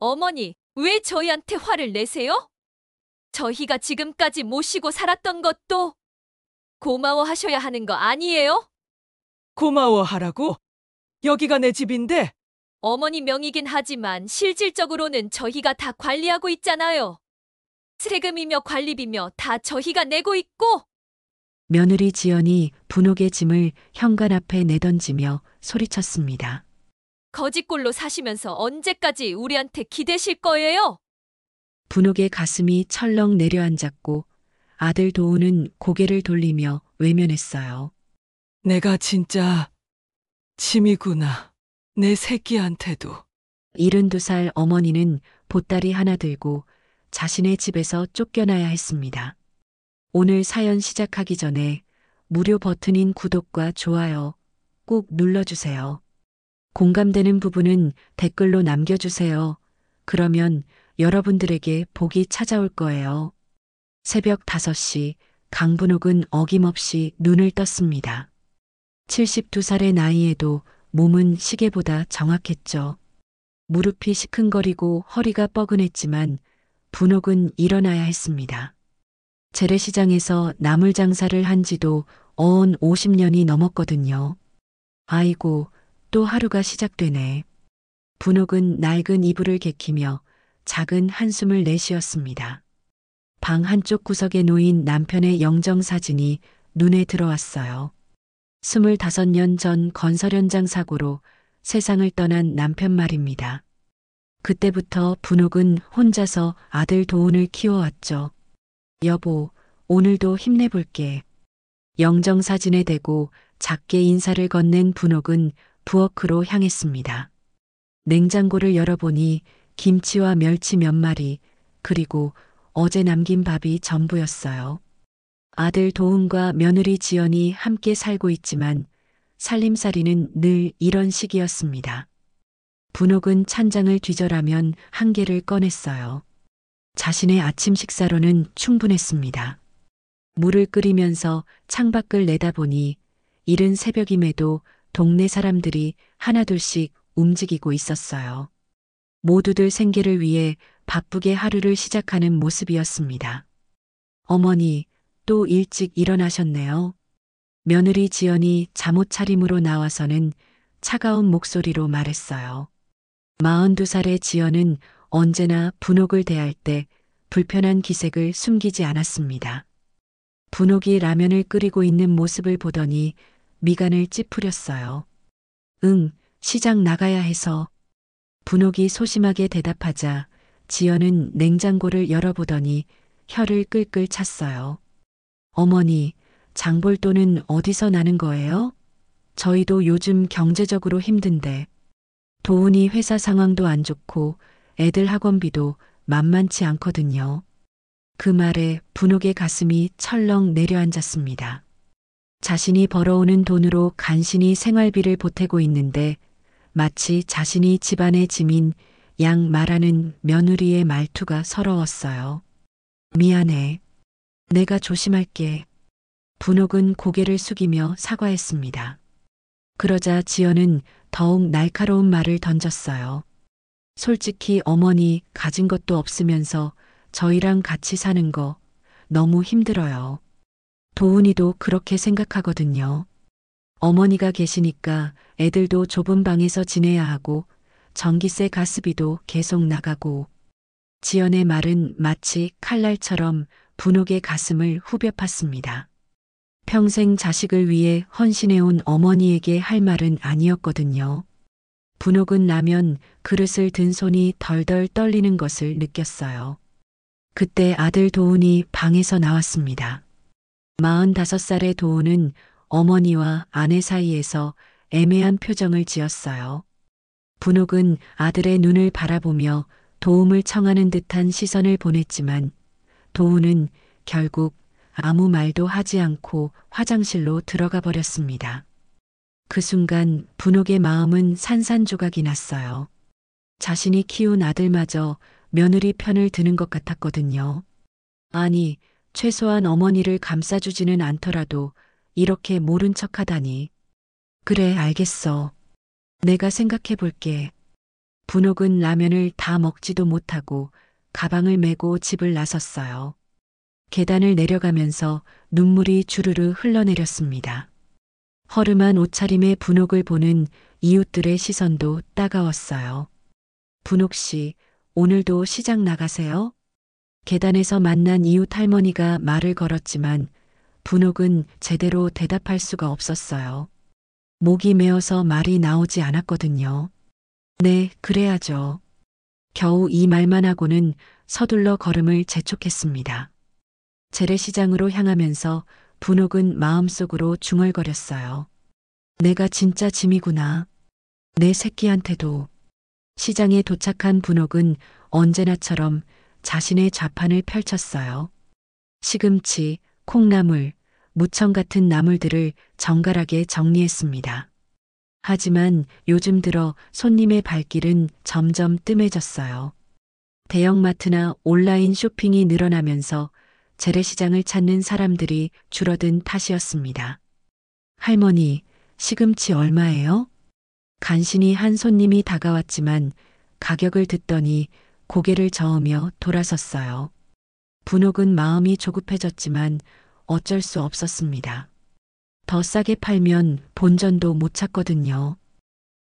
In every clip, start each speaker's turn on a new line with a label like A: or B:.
A: 어머니, 왜 저희한테 화를 내세요? 저희가 지금까지 모시고 살았던 것도 고마워하셔야 하는 거 아니에요?
B: 고마워하라고? 여기가 내 집인데.
A: 어머니 명의긴 하지만 실질적으로는 저희가 다 관리하고 있잖아요. 세금이며 관리비며 다 저희가 내고 있고.
C: 며느리 지연이 분옥의 짐을 현관 앞에 내던지며 소리쳤습니다.
A: 거지꼴로 사시면서 언제까지 우리한테 기대실 거예요?
C: 분옥의 가슴이 철렁 내려앉았고 아들 도우는 고개를 돌리며 외면했어요.
B: 내가 진짜 짐이구나. 내 새끼한테도.
C: 72살 어머니는 보따리 하나 들고 자신의 집에서 쫓겨나야 했습니다. 오늘 사연 시작하기 전에 무료 버튼인 구독과 좋아요 꼭 눌러주세요. 공감되는 부분은 댓글로 남겨주세요. 그러면 여러분들에게 복이 찾아올 거예요. 새벽 5시 강분옥은 어김없이 눈을 떴습니다. 72살의 나이에도 몸은 시계보다 정확했죠. 무릎이 시큰거리고 허리가 뻐근했지만 분옥은 일어나야 했습니다. 재래시장에서 나물 장사를 한 지도 어언 50년이 넘었거든요. 아이고, 또 하루가 시작되네. 분옥은 낡은 이불을 개키며 작은 한숨을 내쉬었습니다. 방 한쪽 구석에 놓인 남편의 영정사진이 눈에 들어왔어요. 25년 전 건설 현장 사고로 세상을 떠난 남편 말입니다. 그때부터 분옥은 혼자서 아들 도훈을 키워왔죠. 여보, 오늘도 힘내볼게. 영정사진에 대고 작게 인사를 건넨 분옥은 부엌으로 향했습니다. 냉장고를 열어보니 김치와 멸치 몇 마리, 그리고 어제 남긴 밥이 전부였어요. 아들 도훈과 며느리 지연이 함께 살고 있지만 살림살이는 늘 이런 식이었습니다. 분옥은 찬장을 뒤져라면 한 개를 꺼냈어요. 자신의 아침 식사로는 충분했습니다. 물을 끓이면서 창밖을 내다보니 이른 새벽임에도 동네 사람들이 하나둘씩 움직이고 있었어요. 모두들 생계를 위해 바쁘게 하루를 시작하는 모습이었습니다. 어머니, 또 일찍 일어나셨네요. 며느리 지연이 잠옷 차림으로 나와서는 차가운 목소리로 말했어요. 42살의 지연은 언제나 분옥을 대할 때 불편한 기색을 숨기지 않았습니다. 분옥이 라면을 끓이고 있는 모습을 보더니 미간을 찌푸렸어요. 응, 시장 나가야 해서. 분옥이 소심하게 대답하자 지연은 냉장고를 열어보더니 혀를 끌끌 찼어요. 어머니, 장볼 돈은 어디서 나는 거예요? 저희도 요즘 경제적으로 힘든데. 도훈이 회사 상황도 안 좋고 애들 학원비도 만만치 않거든요. 그 말에 분옥의 가슴이 철렁 내려앉았습니다. 자신이 벌어오는 돈으로 간신히 생활비를 보태고 있는데 마치 자신이 집안의 짐인 양 말하는 며느리의 말투가 서러웠어요. 미안해. 내가 조심할게. 분옥은 고개를 숙이며 사과했습니다. 그러자 지연은 더욱 날카로운 말을 던졌어요. 솔직히 어머니 가진 것도 없으면서 저희랑 같이 사는 거 너무 힘들어요. 도훈이도 그렇게 생각하거든요. 어머니가 계시니까 애들도 좁은 방에서 지내야 하고 전기세 가스비도 계속 나가고. 지연의 말은 마치 칼날처럼 분옥의 가슴을 후벼 팠습니다. 평생 자식을 위해 헌신해온 어머니에게 할 말은 아니었거든요. 분옥은 라면 그릇을 든 손이 덜덜 떨리는 것을 느꼈어요. 그때 아들 도훈이 방에서 나왔습니다. 45살의 도훈은 어머니와 아내 사이에서 애매한 표정을 지었어요. 분옥은 아들의 눈을 바라보며 도움을 청하는 듯한 시선을 보냈지만 도훈은 결국 아무 말도 하지 않고 화장실로 들어가 버렸습니다. 그 순간 분옥의 마음은 산산조각이 났어요. 자신이 키운 아들마저 며느리 편을 드는 것 같았거든요. 아니, 최소한 어머니를 감싸주지는 않더라도 이렇게 모른 척하다니. 그래, 알겠어. 내가 생각해 볼게. 분옥은 라면을 다 먹지도 못하고 가방을 메고 집을 나섰어요. 계단을 내려가면서 눈물이 주르르 흘러내렸습니다. 허름한 옷차림의 분옥을 보는 이웃들의 시선도 따가웠어요. 분옥 씨, 오늘도 시장 나가세요? 계단에서 만난 이웃 할머니가 말을 걸었지만 분옥은 제대로 대답할 수가 없었어요. 목이 메어서 말이 나오지 않았거든요. 네, 그래야죠. 겨우 이 말만 하고는 서둘러 걸음을 재촉했습니다. 재래시장으로 향하면서 분옥은 마음속으로 중얼거렸어요. 내가 진짜 짐이구나. 내 새끼한테도. 시장에 도착한 분옥은 언제나처럼 자신의 좌판을 펼쳤어요. 시금치, 콩나물, 무청 같은 나물들을 정갈하게 정리했습니다. 하지만 요즘 들어 손님의 발길은 점점 뜸해졌어요. 대형마트나 온라인 쇼핑이 늘어나면서 재래시장을 찾는 사람들이 줄어든 탓이었습니다. 할머니, 시금치 얼마예요? 간신히 한 손님이 다가왔지만 가격을 듣더니 고개를 저으며 돌아섰어요. 분옥은 마음이 조급해졌지만 어쩔 수 없었습니다. 더 싸게 팔면 본전도 못 찾거든요.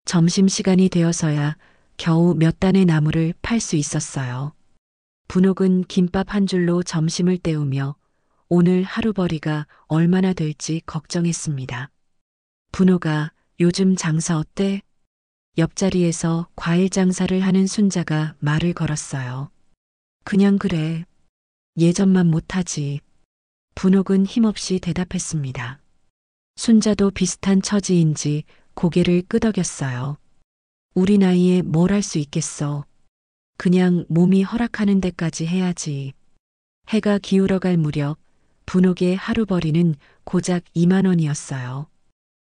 C: 점심시간이 되어서야 겨우 몇 단의 나물을 팔 수 있었어요. 분옥은 김밥 한 줄로 점심을 때우며 오늘 하루벌이가 얼마나 될지 걱정했습니다. 분옥아, 요즘 장사 어때? 옆자리에서 과일 장사를 하는 순자가 말을 걸었어요. 그냥 그래. 예전만 못하지. 분옥은 힘없이 대답했습니다. 순자도 비슷한 처지인지 고개를 끄덕였어요. 우리 나이에 뭘 할 수 있겠어. 그냥 몸이 허락하는 데까지 해야지. 해가 기울어갈 무렵 분옥의 하루벌이는 고작 2만 원이었어요.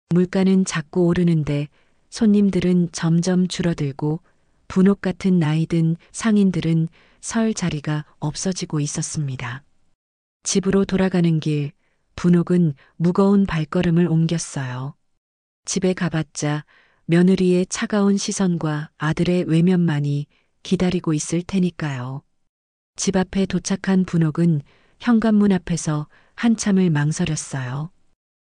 C: 물가는 자꾸 오르는데 손님들은 점점 줄어들고 분옥 같은 나이 든 상인들은 설 자리가 없어지고 있었습니다. 집으로 돌아가는 길, 분옥은 무거운 발걸음을 옮겼어요. 집에 가봤자 며느리의 차가운 시선과 아들의 외면만이 기다리고 있을 테니까요. 집 앞에 도착한 분옥은 현관문 앞에서 한참을 망설였어요.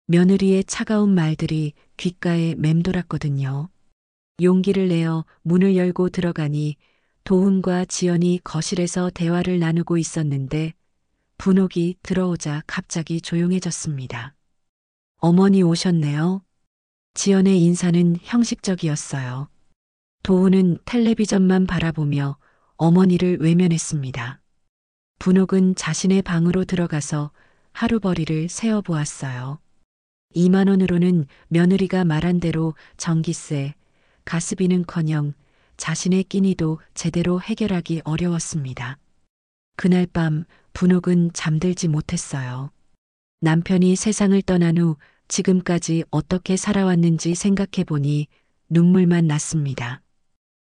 C: 며느리의 차가운 말들이 귓가에 맴돌았거든요. 용기를 내어 문을 열고 들어가니 도훈과 지연이 거실에서 대화를 나누고 있었는데 분옥이 들어오자 갑자기 조용해졌습니다. 어머니 오셨네요. 지연의 인사는 형식적이었어요. 도훈은 텔레비전만 바라보며 어머니를 외면했습니다. 분옥은 자신의 방으로 들어가서 하루벌이를 세어보았어요. 2만 원으로는 며느리가 말한 대로 전기세, 가스비는커녕 자신의 끼니도 제대로 해결하기 어려웠습니다. 그날 밤 분옥은 잠들지 못했어요. 남편이 세상을 떠난 후 지금까지 어떻게 살아왔는지 생각해보니 눈물만 났습니다.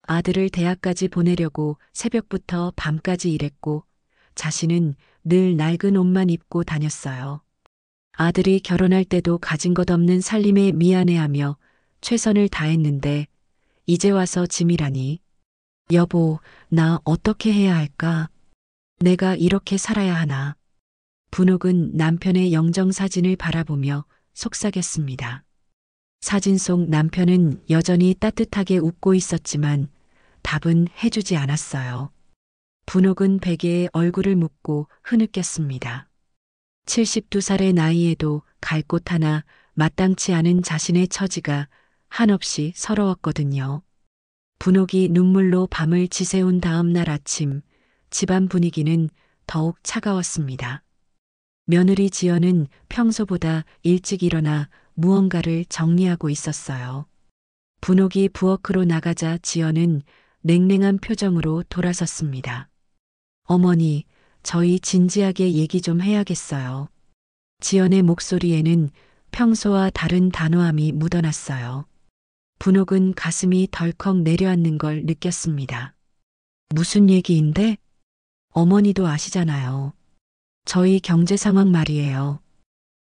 C: 아들을 대학까지 보내려고 새벽부터 밤까지 일했고 자신은 늘 낡은 옷만 입고 다녔어요. 아들이 결혼할 때도 가진 것 없는 살림에 미안해하며 최선을 다했는데 이제 와서 짐이라니. 여보, 나 어떻게 해야 할까? 내가 이렇게 살아야 하나? 분옥은 남편의 영정사진을 바라보며 속삭였습니다. 사진 속 남편은 여전히 따뜻하게 웃고 있었지만 답은 해주지 않았어요. 분옥은 베개에 얼굴을 묻고 흐느꼈습니다. 72살의 나이에도 갈 곳 하나 마땅치 않은 자신의 처지가 한없이 서러웠거든요. 분옥이 눈물로 밤을 지새운 다음 날 아침, 집안 분위기는 더욱 차가웠습니다. 며느리 지연은 평소보다 일찍 일어나 무언가를 정리하고 있었어요. 분옥이 부엌으로 나가자 지연은 냉랭한 표정으로 돌아섰습니다. 어머니, 저희 진지하게 얘기 좀 해야겠어요. 지연의 목소리에는 평소와 다른 단호함이 묻어났어요. 분옥은 가슴이 덜컥 내려앉는 걸 느꼈습니다. 무슨 얘기인데? 어머니도 아시잖아요. 저희 경제 상황 말이에요.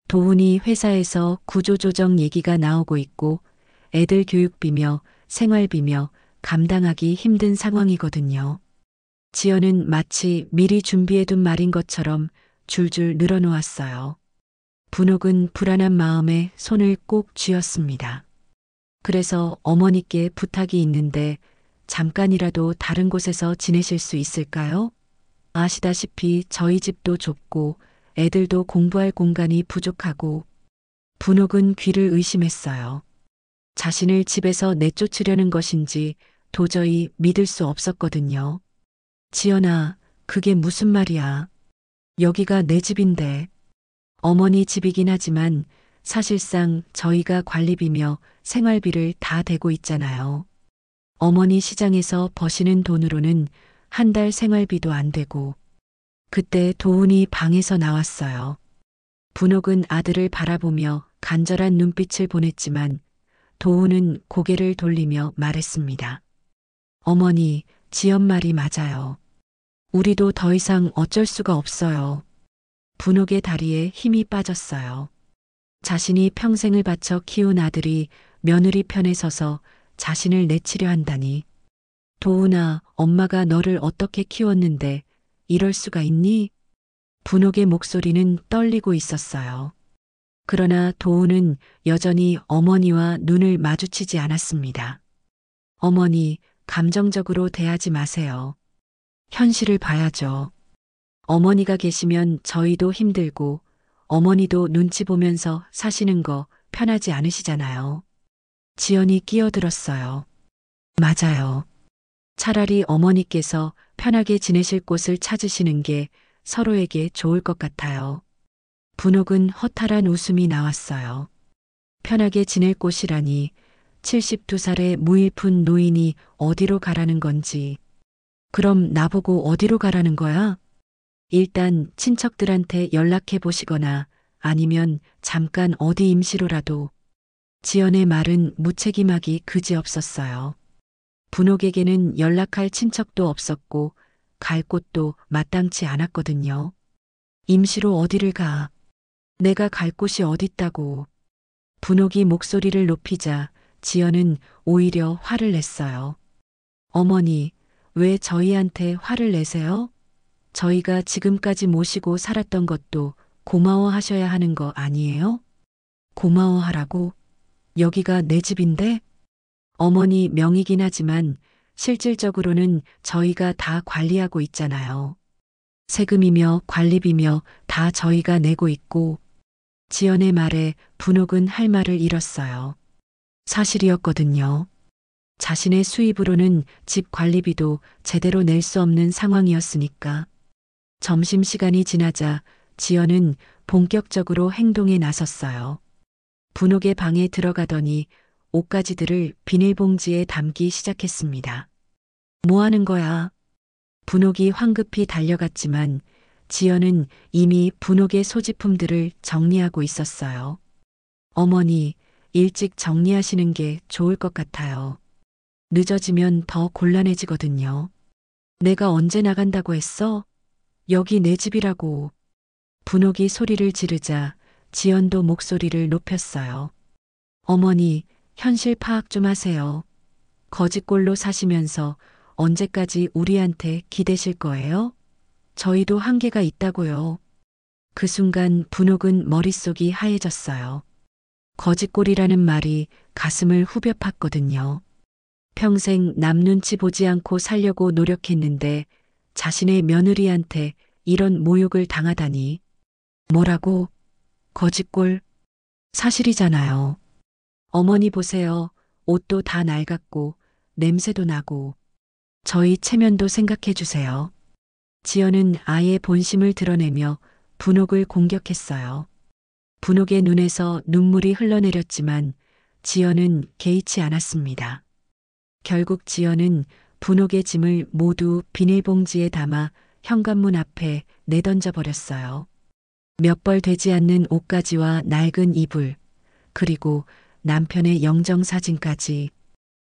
C: 도훈이 회사에서 구조조정 얘기가 나오고 있고 애들 교육비며 생활비며 감당하기 힘든 상황이거든요. 지연은 마치 미리 준비해둔 말인 것처럼 줄줄 늘어놓았어요. 분옥은 불안한 마음에 손을 꼭 쥐었습니다. 그래서 어머니께 부탁이 있는데 잠깐이라도 다른 곳에서 지내실 수 있을까요? 아시다시피 저희 집도 좁고 애들도 공부할 공간이 부족하고. 분옥은 귀를 의심했어요. 자신을 집에서 내쫓으려는 것인지 도저히 믿을 수 없었거든요. 지연아, 그게 무슨 말이야? 여기가 내 집인데. 어머니 집이긴 하지만 사실상 저희가 관리비며 생활비를 다 대고 있잖아요. 어머니 시장에서 버시는 돈으로는 한 달 생활비도 안 되고. 그때 도훈이 방에서 나왔어요. 분옥은 아들을 바라보며 간절한 눈빛을 보냈지만 도훈은 고개를 돌리며 말했습니다. 어머니, 지연 말이 맞아요. 우리도 더 이상 어쩔 수가 없어요. 분옥의 다리에 힘이 빠졌어요. 자신이 평생을 바쳐 키운 아들이 며느리 편에 서서 자신을 내치려 한다니. 도훈아, 엄마가 너를 어떻게 키웠는데 이럴 수가 있니? 분옥의 목소리는 떨리고 있었어요. 그러나 도훈은 여전히 어머니와 눈을 마주치지 않았습니다. 어머니, 감정적으로 대하지 마세요. 현실을 봐야죠. 어머니가 계시면 저희도 힘들고 어머니도 눈치 보면서 사시는 거 편하지 않으시잖아요. 지연이 끼어들었어요. 맞아요. 차라리 어머니께서 편하게 지내실 곳을 찾으시는 게 서로에게 좋을 것 같아요. 분옥은 허탈한 웃음이 나왔어요. 편하게 지낼 곳이라니 72살의 무일푼 노인이 어디로 가라는 건지. 그럼 나보고 어디로 가라는 거야? 일단 친척들한테 연락해 보시거나 아니면 잠깐 어디 임시로라도. 지연의 말은 무책임하기 그지없었어요. 분옥에게는 연락할 친척도 없었고 갈 곳도 마땅치 않았거든요. 임시로 어디를 가? 내가 갈 곳이 어딨다고. 분옥이 목소리를 높이자 지연은 오히려 화를 냈어요. 어머니, 왜 저희한테 화를 내세요? 저희가 지금까지 모시고 살았던 것도 고마워하셔야 하는 거 아니에요? 고마워하라고? 여기가 내 집인데? 어머니 명의긴 하지만 실질적으로는 저희가 다 관리하고 있잖아요. 세금이며 관리비며 다 저희가 내고 있고. 지연의 말에 분옥은 할 말을 잃었어요. 사실이었거든요. 자신의 수입으로는 집 관리비도 제대로 낼 수 없는 상황이었으니까. 점심시간이 지나자 지연은 본격적으로 행동에 나섰어요. 분옥의 방에 들어가더니 옷가지들을 비닐봉지에 담기 시작했습니다. 뭐 하는 거야? 분옥이 황급히 달려갔지만 지연은 이미 분옥의 소지품들을 정리하고 있었어요. 어머니, 일찍 정리하시는 게 좋을 것 같아요. 늦어지면 더 곤란해지거든요. 내가 언제 나간다고 했어? 여기 내 집이라고. 분옥이 소리를 지르자 지연도 목소리를 높였어요. 어머니, 현실 파악 좀 하세요. 거지꼴로 사시면서 언제까지 우리한테 기대실 거예요? 저희도 한계가 있다고요. 그 순간 분옥은 머릿속이 하얘졌어요. 거지꼴이라는 말이 가슴을 후벼 팠거든요. 평생 남 눈치 보지 않고 살려고 노력했는데 자신의 며느리한테 이런 모욕을 당하다니. 뭐라고? 거지꼴? 사실이잖아요. 어머니 보세요. 옷도 다 낡았고 냄새도 나고. 저희 체면도 생각해 주세요. 지연은 아예 본심을 드러내며 분옥을 공격했어요. 분옥의 눈에서 눈물이 흘러내렸지만 지연은 개의치 않았습니다. 결국 지연은 분옥의 짐을 모두 비닐봉지에 담아 현관문 앞에 내던져 버렸어요. 몇 벌 되지 않는 옷가지와 낡은 이불, 그리고 남편의 영정사진까지.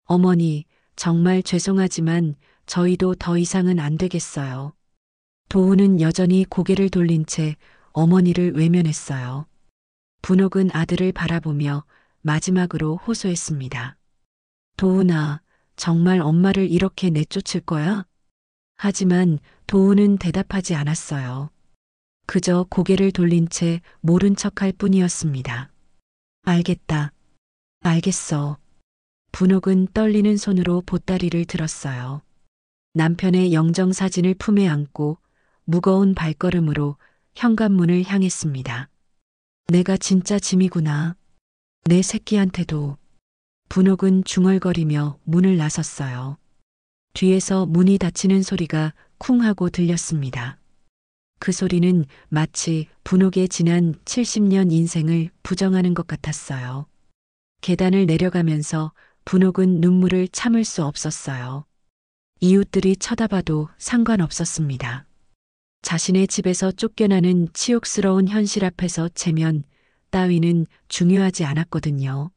C: 어머니, 정말 죄송하지만 저희도 더 이상은 안 되겠어요. 도훈은 여전히 고개를 돌린 채 어머니를 외면했어요. 분옥은 아들을 바라보며 마지막으로 호소했습니다. 도훈아, 정말 엄마를 이렇게 내쫓을 거야? 하지만 도훈은 대답하지 않았어요. 그저 고개를 돌린 채 모른 척할 뿐이었습니다. 알겠다. 알겠어. 분옥은 떨리는 손으로 보따리를 들었어요. 남편의 영정사진을 품에 안고 무거운 발걸음으로 현관문을 향했습니다. 내가 진짜 짐이구나. 내 새끼한테도. 분옥은 중얼거리며 문을 나섰어요. 뒤에서 문이 닫히는 소리가 쿵 하고 들렸습니다. 그 소리는 마치 분옥의 지난 70년 인생을 부정하는 것 같았어요. 계단을 내려가면서 분옥은 눈물을 참을 수 없었어요. 이웃들이 쳐다봐도 상관없었습니다. 자신의 집에서 쫓겨나는 치욕스러운 현실 앞에서 체면 따위는 중요하지 않았거든요.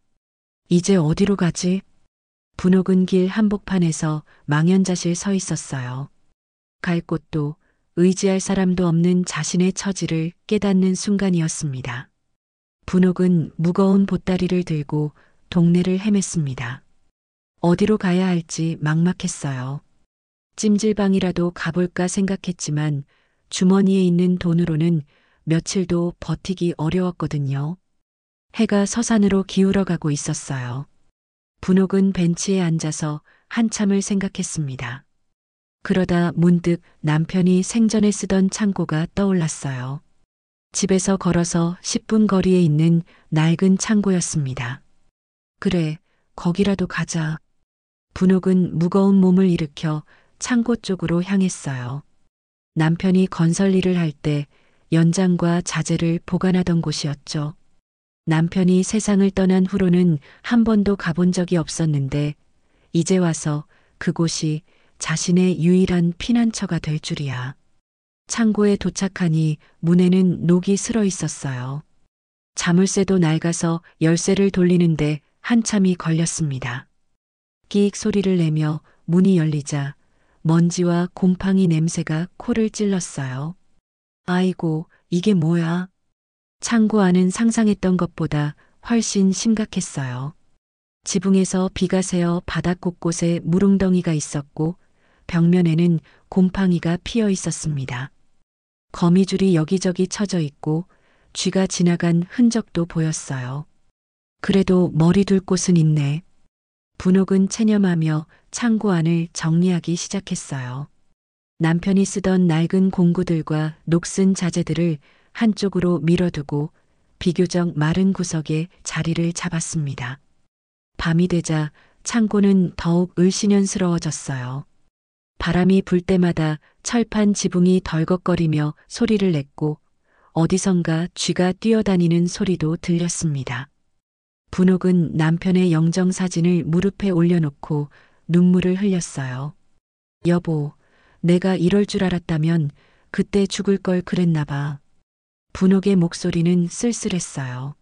C: 이제 어디로 가지? 분옥은 길 한복판에서 망연자실 서 있었어요. 갈 곳도 의지할 사람도 없는 자신의 처지를 깨닫는 순간이었습니다. 분옥은 무거운 보따리를 들고 동네를 헤맸습니다. 어디로 가야 할지 막막했어요. 찜질방이라도 가볼까 생각했지만 주머니에 있는 돈으로는 며칠도 버티기 어려웠거든요. 해가 서산으로 기울어가고 있었어요. 분옥은 벤치에 앉아서 한참을 생각했습니다. 그러다 문득 남편이 생전에 쓰던 창고가 떠올랐어요. 집에서 걸어서 10분 거리에 있는 낡은 창고였습니다. 그래, 거기라도 가자. 분옥은 무거운 몸을 일으켜 창고 쪽으로 향했어요. 남편이 건설 일을 할 때 연장과 자재를 보관하던 곳이었죠. 남편이 세상을 떠난 후로는 한 번도 가본 적이 없었는데 이제 와서 그곳이 자신의 유일한 피난처가 될 줄이야. 창고에 도착하니 문에는 녹이 슬어 있었어요. 자물쇠도 낡아서 열쇠를 돌리는데 한참이 걸렸습니다. 끼익 소리를 내며 문이 열리자 먼지와 곰팡이 냄새가 코를 찔렀어요. 아이고, 이게 뭐야? 창고 안은 상상했던 것보다 훨씬 심각했어요. 지붕에서 비가 새어 바닥 곳곳에 물웅덩이가 있었고 벽면에는 곰팡이가 피어 있었습니다. 거미줄이 여기저기 쳐져 있고 쥐가 지나간 흔적도 보였어요. 그래도 머리 둘 곳은 있네. 분옥은 체념하며 창고 안을 정리하기 시작했어요. 남편이 쓰던 낡은 공구들과 녹슨 자재들을 한쪽으로 밀어두고 비교적 마른 구석에 자리를 잡았습니다. 밤이 되자 창고는 더욱 을씨년스러워졌어요. 바람이 불 때마다 철판 지붕이 덜걱거리며 소리를 냈고 어디선가 쥐가 뛰어다니는 소리도 들렸습니다. 분옥은 남편의 영정사진을 무릎에 올려놓고 눈물을 흘렸어요. 여보, 내가 이럴 줄 알았다면 그때 죽을 걸 그랬나 봐. 분옥의 목소리는 쓸쓸했어요.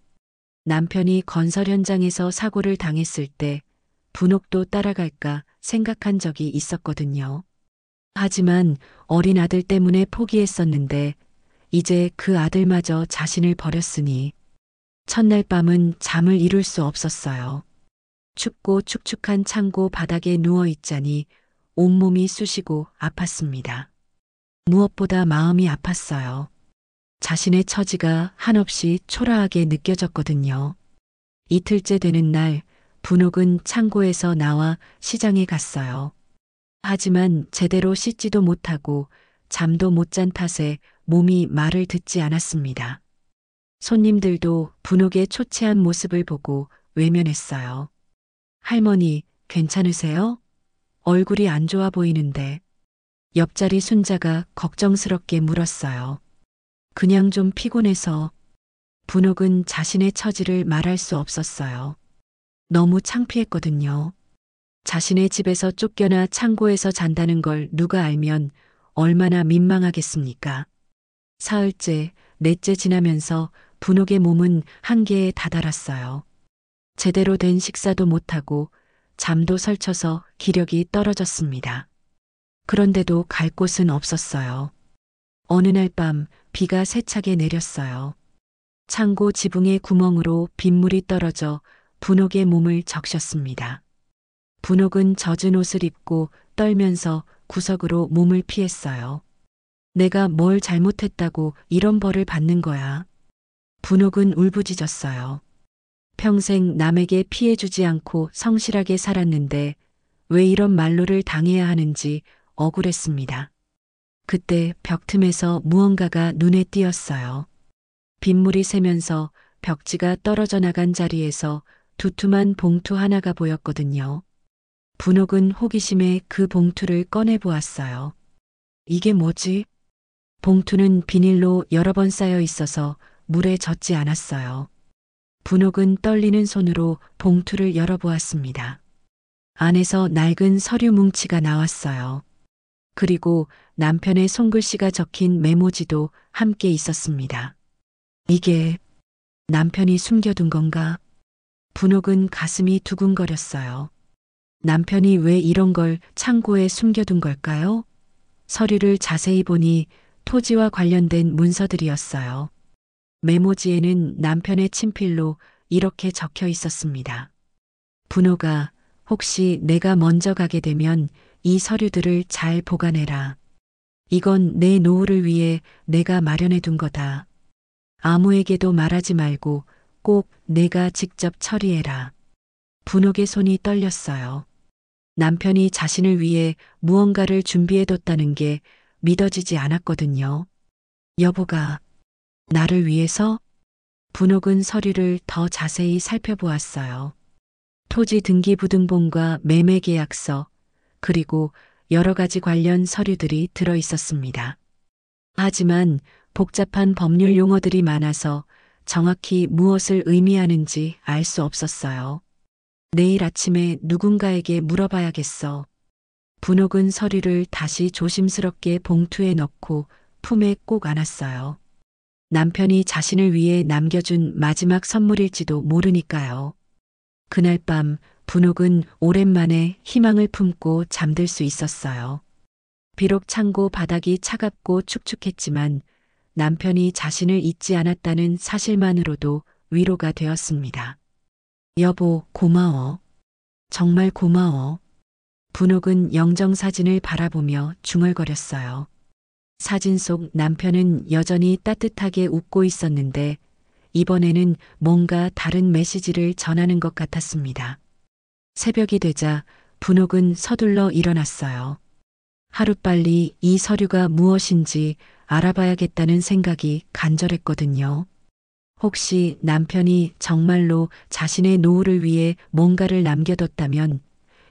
C: 남편이 건설 현장에서 사고를 당했을 때 분옥도 따라갈까 생각한 적이 있었거든요. 하지만 어린 아들 때문에 포기했었는데 이제 그 아들마저 자신을 버렸으니 첫날 밤은 잠을 이룰 수 없었어요. 춥고 축축한 창고 바닥에 누워 있자니 온몸이 쑤시고 아팠습니다. 무엇보다 마음이 아팠어요. 자신의 처지가 한없이 초라하게 느껴졌거든요. 이틀째 되는 날 분옥은 창고에서 나와 시장에 갔어요. 하지만 제대로 씻지도 못하고 잠도 못 잔 탓에 몸이 말을 듣지 않았습니다. 손님들도 분옥의 초췌한 모습을 보고 외면했어요. 할머니, 괜찮으세요? 얼굴이 안 좋아 보이는데. 옆자리 순자가 걱정스럽게 물었어요. 그냥 좀 피곤해서. 분옥은 자신의 처지를 말할 수 없었어요. 너무 창피했거든요. 자신의 집에서 쫓겨나 창고에서 잔다는 걸 누가 알면 얼마나 민망하겠습니까? 사흘째, 넷째 지나면서 분옥의 몸은 한계에 다다랐어요. 제대로 된 식사도 못하고 잠도 설쳐서 기력이 떨어졌습니다. 그런데도 갈 곳은 없었어요. 어느 날 밤 비가 세차게 내렸어요. 창고 지붕의 구멍으로 빗물이 떨어져 분옥의 몸을 적셨습니다. 분옥은 젖은 옷을 입고 떨면서 구석으로 몸을 피했어요. 내가 뭘 잘못했다고 이런 벌을 받는 거야. 분옥은 울부짖었어요. 평생 남에게 피해주지 않고 성실하게 살았는데 왜 이런 말로를 당해야 하는지 억울했습니다. 그때 벽 틈에서 무언가가 눈에 띄었어요. 빗물이 새면서 벽지가 떨어져 나간 자리에서 두툼한 봉투 하나가 보였거든요. 분옥은 호기심에 그 봉투를 꺼내 보았어요. 이게 뭐지? 봉투는 비닐로 여러 번 쌓여 있어서 물에 젖지 않았어요. 분옥은 떨리는 손으로 봉투를 열어보았습니다. 안에서 낡은 서류 뭉치가 나왔어요. 그리고 남편의 손글씨가 적힌 메모지도 함께 있었습니다. 이게 남편이 숨겨둔 건가? 분옥은 가슴이 두근거렸어요. 남편이 왜 이런 걸 창고에 숨겨둔 걸까요? 서류를 자세히 보니 토지와 관련된 문서들이었어요. 메모지에는 남편의 친필로 이렇게 적혀 있었습니다. 분옥아, 혹시 내가 먼저 가게 되면 이 서류들을 잘 보관해라. 이건 내 노후를 위해 내가 마련해 둔 거다. 아무에게도 말하지 말고 꼭 내가 직접 처리해라. 분옥의 손이 떨렸어요. 남편이 자신을 위해 무언가를 준비해뒀다는 게 믿어지지 않았거든요. 여보가 나를 위해서? 분옥은 서류를 더 자세히 살펴보았어요. 토지 등기부등본과 매매계약서, 그리고 여러 가지 관련 서류들이 들어 있었습니다. 하지만 복잡한 법률 용어들이 많아서 정확히 무엇을 의미하는지 알 수 없었어요. 내일 아침에 누군가에게 물어봐야겠어. 분옥은 서류를 다시 조심스럽게 봉투에 넣고 품에 꼭 안았어요. 남편이 자신을 위해 남겨준 마지막 선물일지도 모르니까요. 그날 밤 분옥은 오랜만에 희망을 품고 잠들 수 있었어요. 비록 창고 바닥이 차갑고 축축했지만 남편이 자신을 잊지 않았다는 사실만으로도 위로가 되었습니다. 여보, 고마워. 정말 고마워. 분옥은 영정사진을 바라보며 중얼거렸어요. 사진 속 남편은 여전히 따뜻하게 웃고 있었는데 이번에는 뭔가 다른 메시지를 전하는 것 같았습니다. 새벽이 되자 분옥은 서둘러 일어났어요. 하루빨리 이 서류가 무엇인지 알아봐야겠다는 생각이 간절했거든요. 혹시 남편이 정말로 자신의 노후를 위해 뭔가를 남겨뒀다면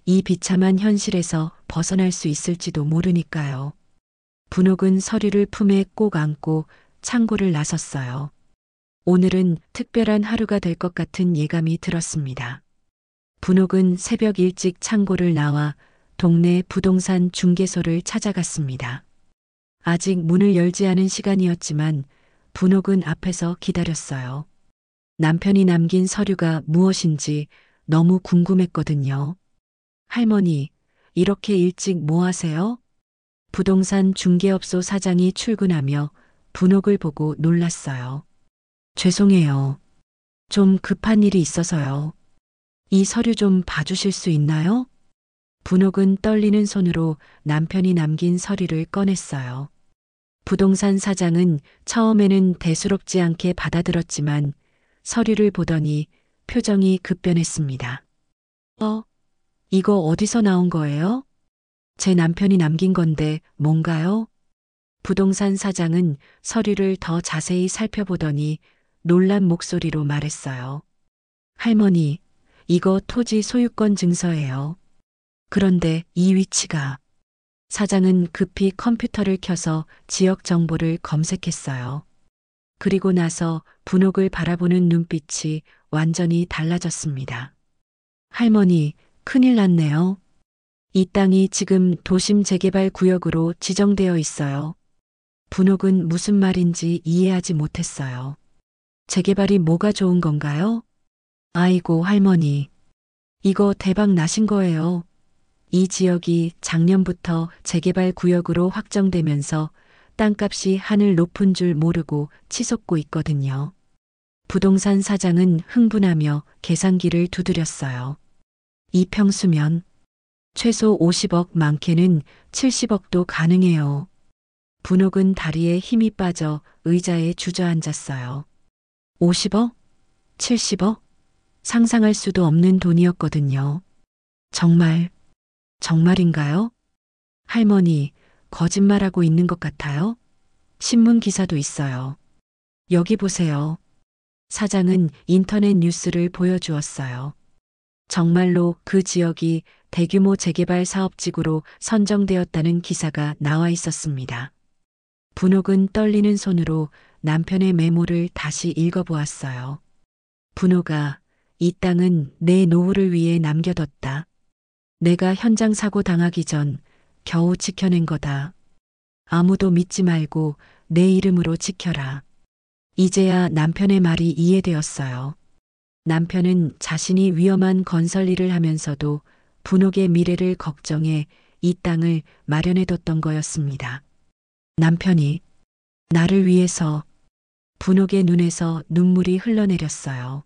C: 이 비참한 현실에서 벗어날 수 있을지도 모르니까요. 분옥은 서류를 품에 꼭 안고 창고를 나섰어요. 오늘은 특별한 하루가 될 것 같은 예감이 들었습니다. 분옥은 새벽 일찍 창고를 나와 동네 부동산 중개소를 찾아갔습니다. 아직 문을 열지 않은 시간이었지만 분옥은 앞에서 기다렸어요. 남편이 남긴 서류가 무엇인지 너무 궁금했거든요. 할머니, 이렇게 일찍 뭐 하세요? 부동산 중개업소 사장이 출근하며 분옥을 보고 놀랐어요. 죄송해요. 좀 급한 일이 있어서요. 이 서류 좀 봐주실 수 있나요? 분옥은 떨리는 손으로 남편이 남긴 서류를 꺼냈어요. 부동산 사장은 처음에는 대수롭지 않게 받아들었지만 서류를 보더니 표정이 급변했습니다. 이거 어디서 나온 거예요? 제 남편이 남긴 건데 뭔가요? 부동산 사장은 서류를 더 자세히 살펴보더니 놀란 목소리로 말했어요. 할머니, 이거 토지 소유권 증서예요. 그런데 이 위치가... 사장은 급히 컴퓨터를 켜서 지역 정보를 검색했어요. 그리고 나서 분옥을 바라보는 눈빛이 완전히 달라졌습니다. 할머니, 큰일 났네요. 이 땅이 지금 도심 재개발 구역으로 지정되어 있어요. 분옥은 무슨 말인지 이해하지 못했어요. 재개발이 뭐가 좋은 건가요? 아이고, 할머니. 이거 대박 나신 거예요. 이 지역이 작년부터 재개발 구역으로 확정되면서 땅값이 하늘 높은 줄 모르고 치솟고 있거든요. 부동산 사장은 흥분하며 계산기를 두드렸어요. 이 평수면 최소 50억, 많게는 70억도 가능해요. 분옥은 다리에 힘이 빠져 의자에 주저앉았어요. 50억? 70억? 상상할 수도 없는 돈이었거든요. 정말인가요? 할머니, 거짓말하고 있는 것 같아요? 신문 기사도 있어요. 여기 보세요. 사장은 인터넷 뉴스를 보여주었어요. 정말로 그 지역이 대규모 재개발 사업지구로 선정되었다는 기사가 나와 있었습니다. 분옥은 떨리는 손으로 남편의 메모를 다시 읽어보았어요. 분옥아, 이 땅은 내 노후를 위해 남겨뒀다. 내가 현장 사고 당하기 전 겨우 지켜낸 거다. 아무도 믿지 말고 내 이름으로 지켜라. 이제야 남편의 말이 이해되었어요. 남편은 자신이 위험한 건설 일을 하면서도 분옥의 미래를 걱정해 이 땅을 마련해뒀던 거였습니다. 남편이 나를 위해서. 분옥의 눈에서 눈물이 흘러내렸어요.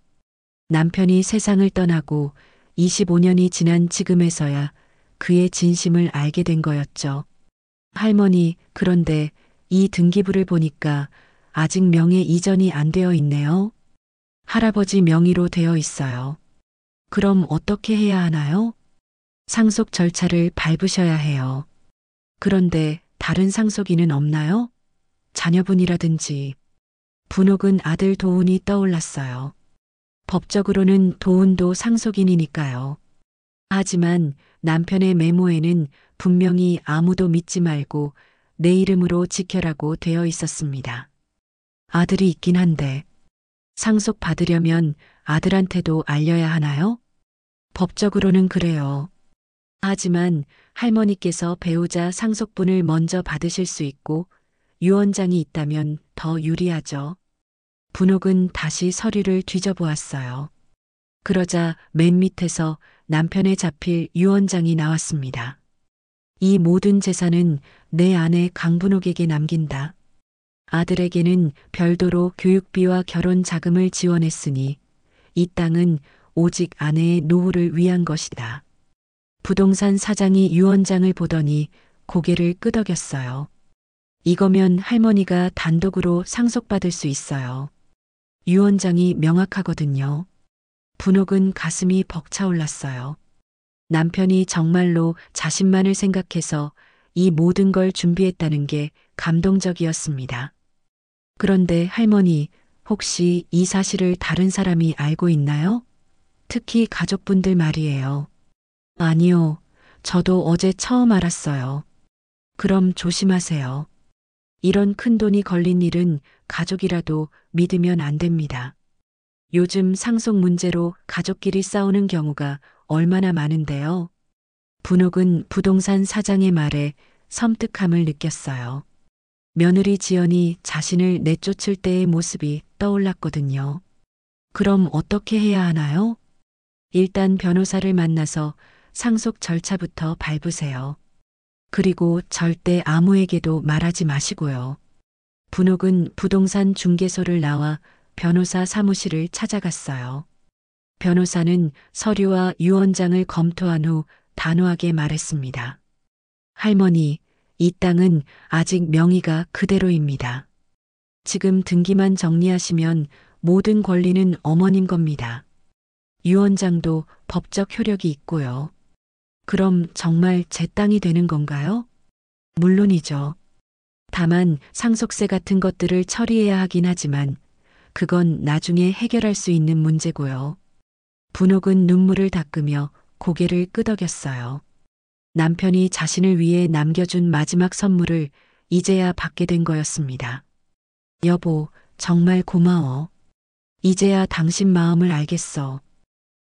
C: 남편이 세상을 떠나고 25년이 지난 지금에서야 그의 진심을 알게 된 거였죠. 할머니, 그런데 이 등기부를 보니까 아직 명의 이전이 안 되어 있네요. 할아버지 명의로 되어 있어요. 그럼 어떻게 해야 하나요? 상속 절차를 밟으셔야 해요. 그런데 다른 상속인은 없나요? 자녀분이라든지. 분옥은 아들 도훈이 떠올랐어요. 법적으로는 도훈도 상속인이니까요. 하지만 남편의 메모에는 분명히 아무도 믿지 말고 내 이름으로 지켜라고 되어 있었습니다. 아들이 있긴 한데 상속 받으려면 아들한테도 알려야 하나요? 법적으로는 그래요. 하지만 할머니께서 배우자 상속분을 먼저 받으실 수 있고 유언장이 있다면 더 유리하죠. 분옥은 다시 서류를 뒤져보았어요. 그러자 맨 밑에서 남편에 잡힐 유언장이 나왔습니다. 이 모든 재산은 내 아내 강분옥에게 남긴다. 아들에게는 별도로 교육비와 결혼 자금을 지원했으니 이 땅은 오직 아내의 노후를 위한 것이다. 부동산 사장이 유언장을 보더니 고개를 끄덕였어요. 이거면 할머니가 단독으로 상속받을 수 있어요. 유언장이 명확하거든요. 분옥은 가슴이 벅차올랐어요. 남편이 정말로 자신만을 생각해서 이 모든 걸 준비했다는 게 감동적이었습니다. 그런데 할머니, 혹시 이 사실을 다른 사람이 알고 있나요? 특히 가족분들 말이에요. 아니요, 저도 어제 처음 알았어요. 그럼 조심하세요. 이런 큰 돈이 걸린 일은 가족이라도 믿으면 안 됩니다. 요즘 상속 문제로 가족끼리 싸우는 경우가 얼마나 많은데요. 분옥은 부동산 사장의 말에 섬뜩함을 느꼈어요. 며느리 지연이 자신을 내쫓을 때의 모습이 떠올랐거든요. 그럼 어떻게 해야 하나요? 일단 변호사를 만나서 상속 절차부터 밟으세요. 그리고 절대 아무에게도 말하지 마시고요. 분옥은 부동산 중개소를 나와 변호사 사무실을 찾아갔어요. 변호사는 서류와 유언장을 검토한 후 단호하게 말했습니다. 할머니, 이 땅은 아직 명의가 그대로입니다. 지금 등기만 정리하시면 모든 권리는 어머님 겁니다. 유언장도 법적 효력이 있고요. 그럼 정말 제 땅이 되는 건가요? 물론이죠. 다만 상속세 같은 것들을 처리해야 하긴 하지만 그건 나중에 해결할 수 있는 문제고요. 분옥은 눈물을 닦으며 고개를 끄덕였어요. 남편이 자신을 위해 남겨준 마지막 선물을 이제야 받게 된 거였습니다. 여보, 정말 고마워. 이제야 당신 마음을 알겠어.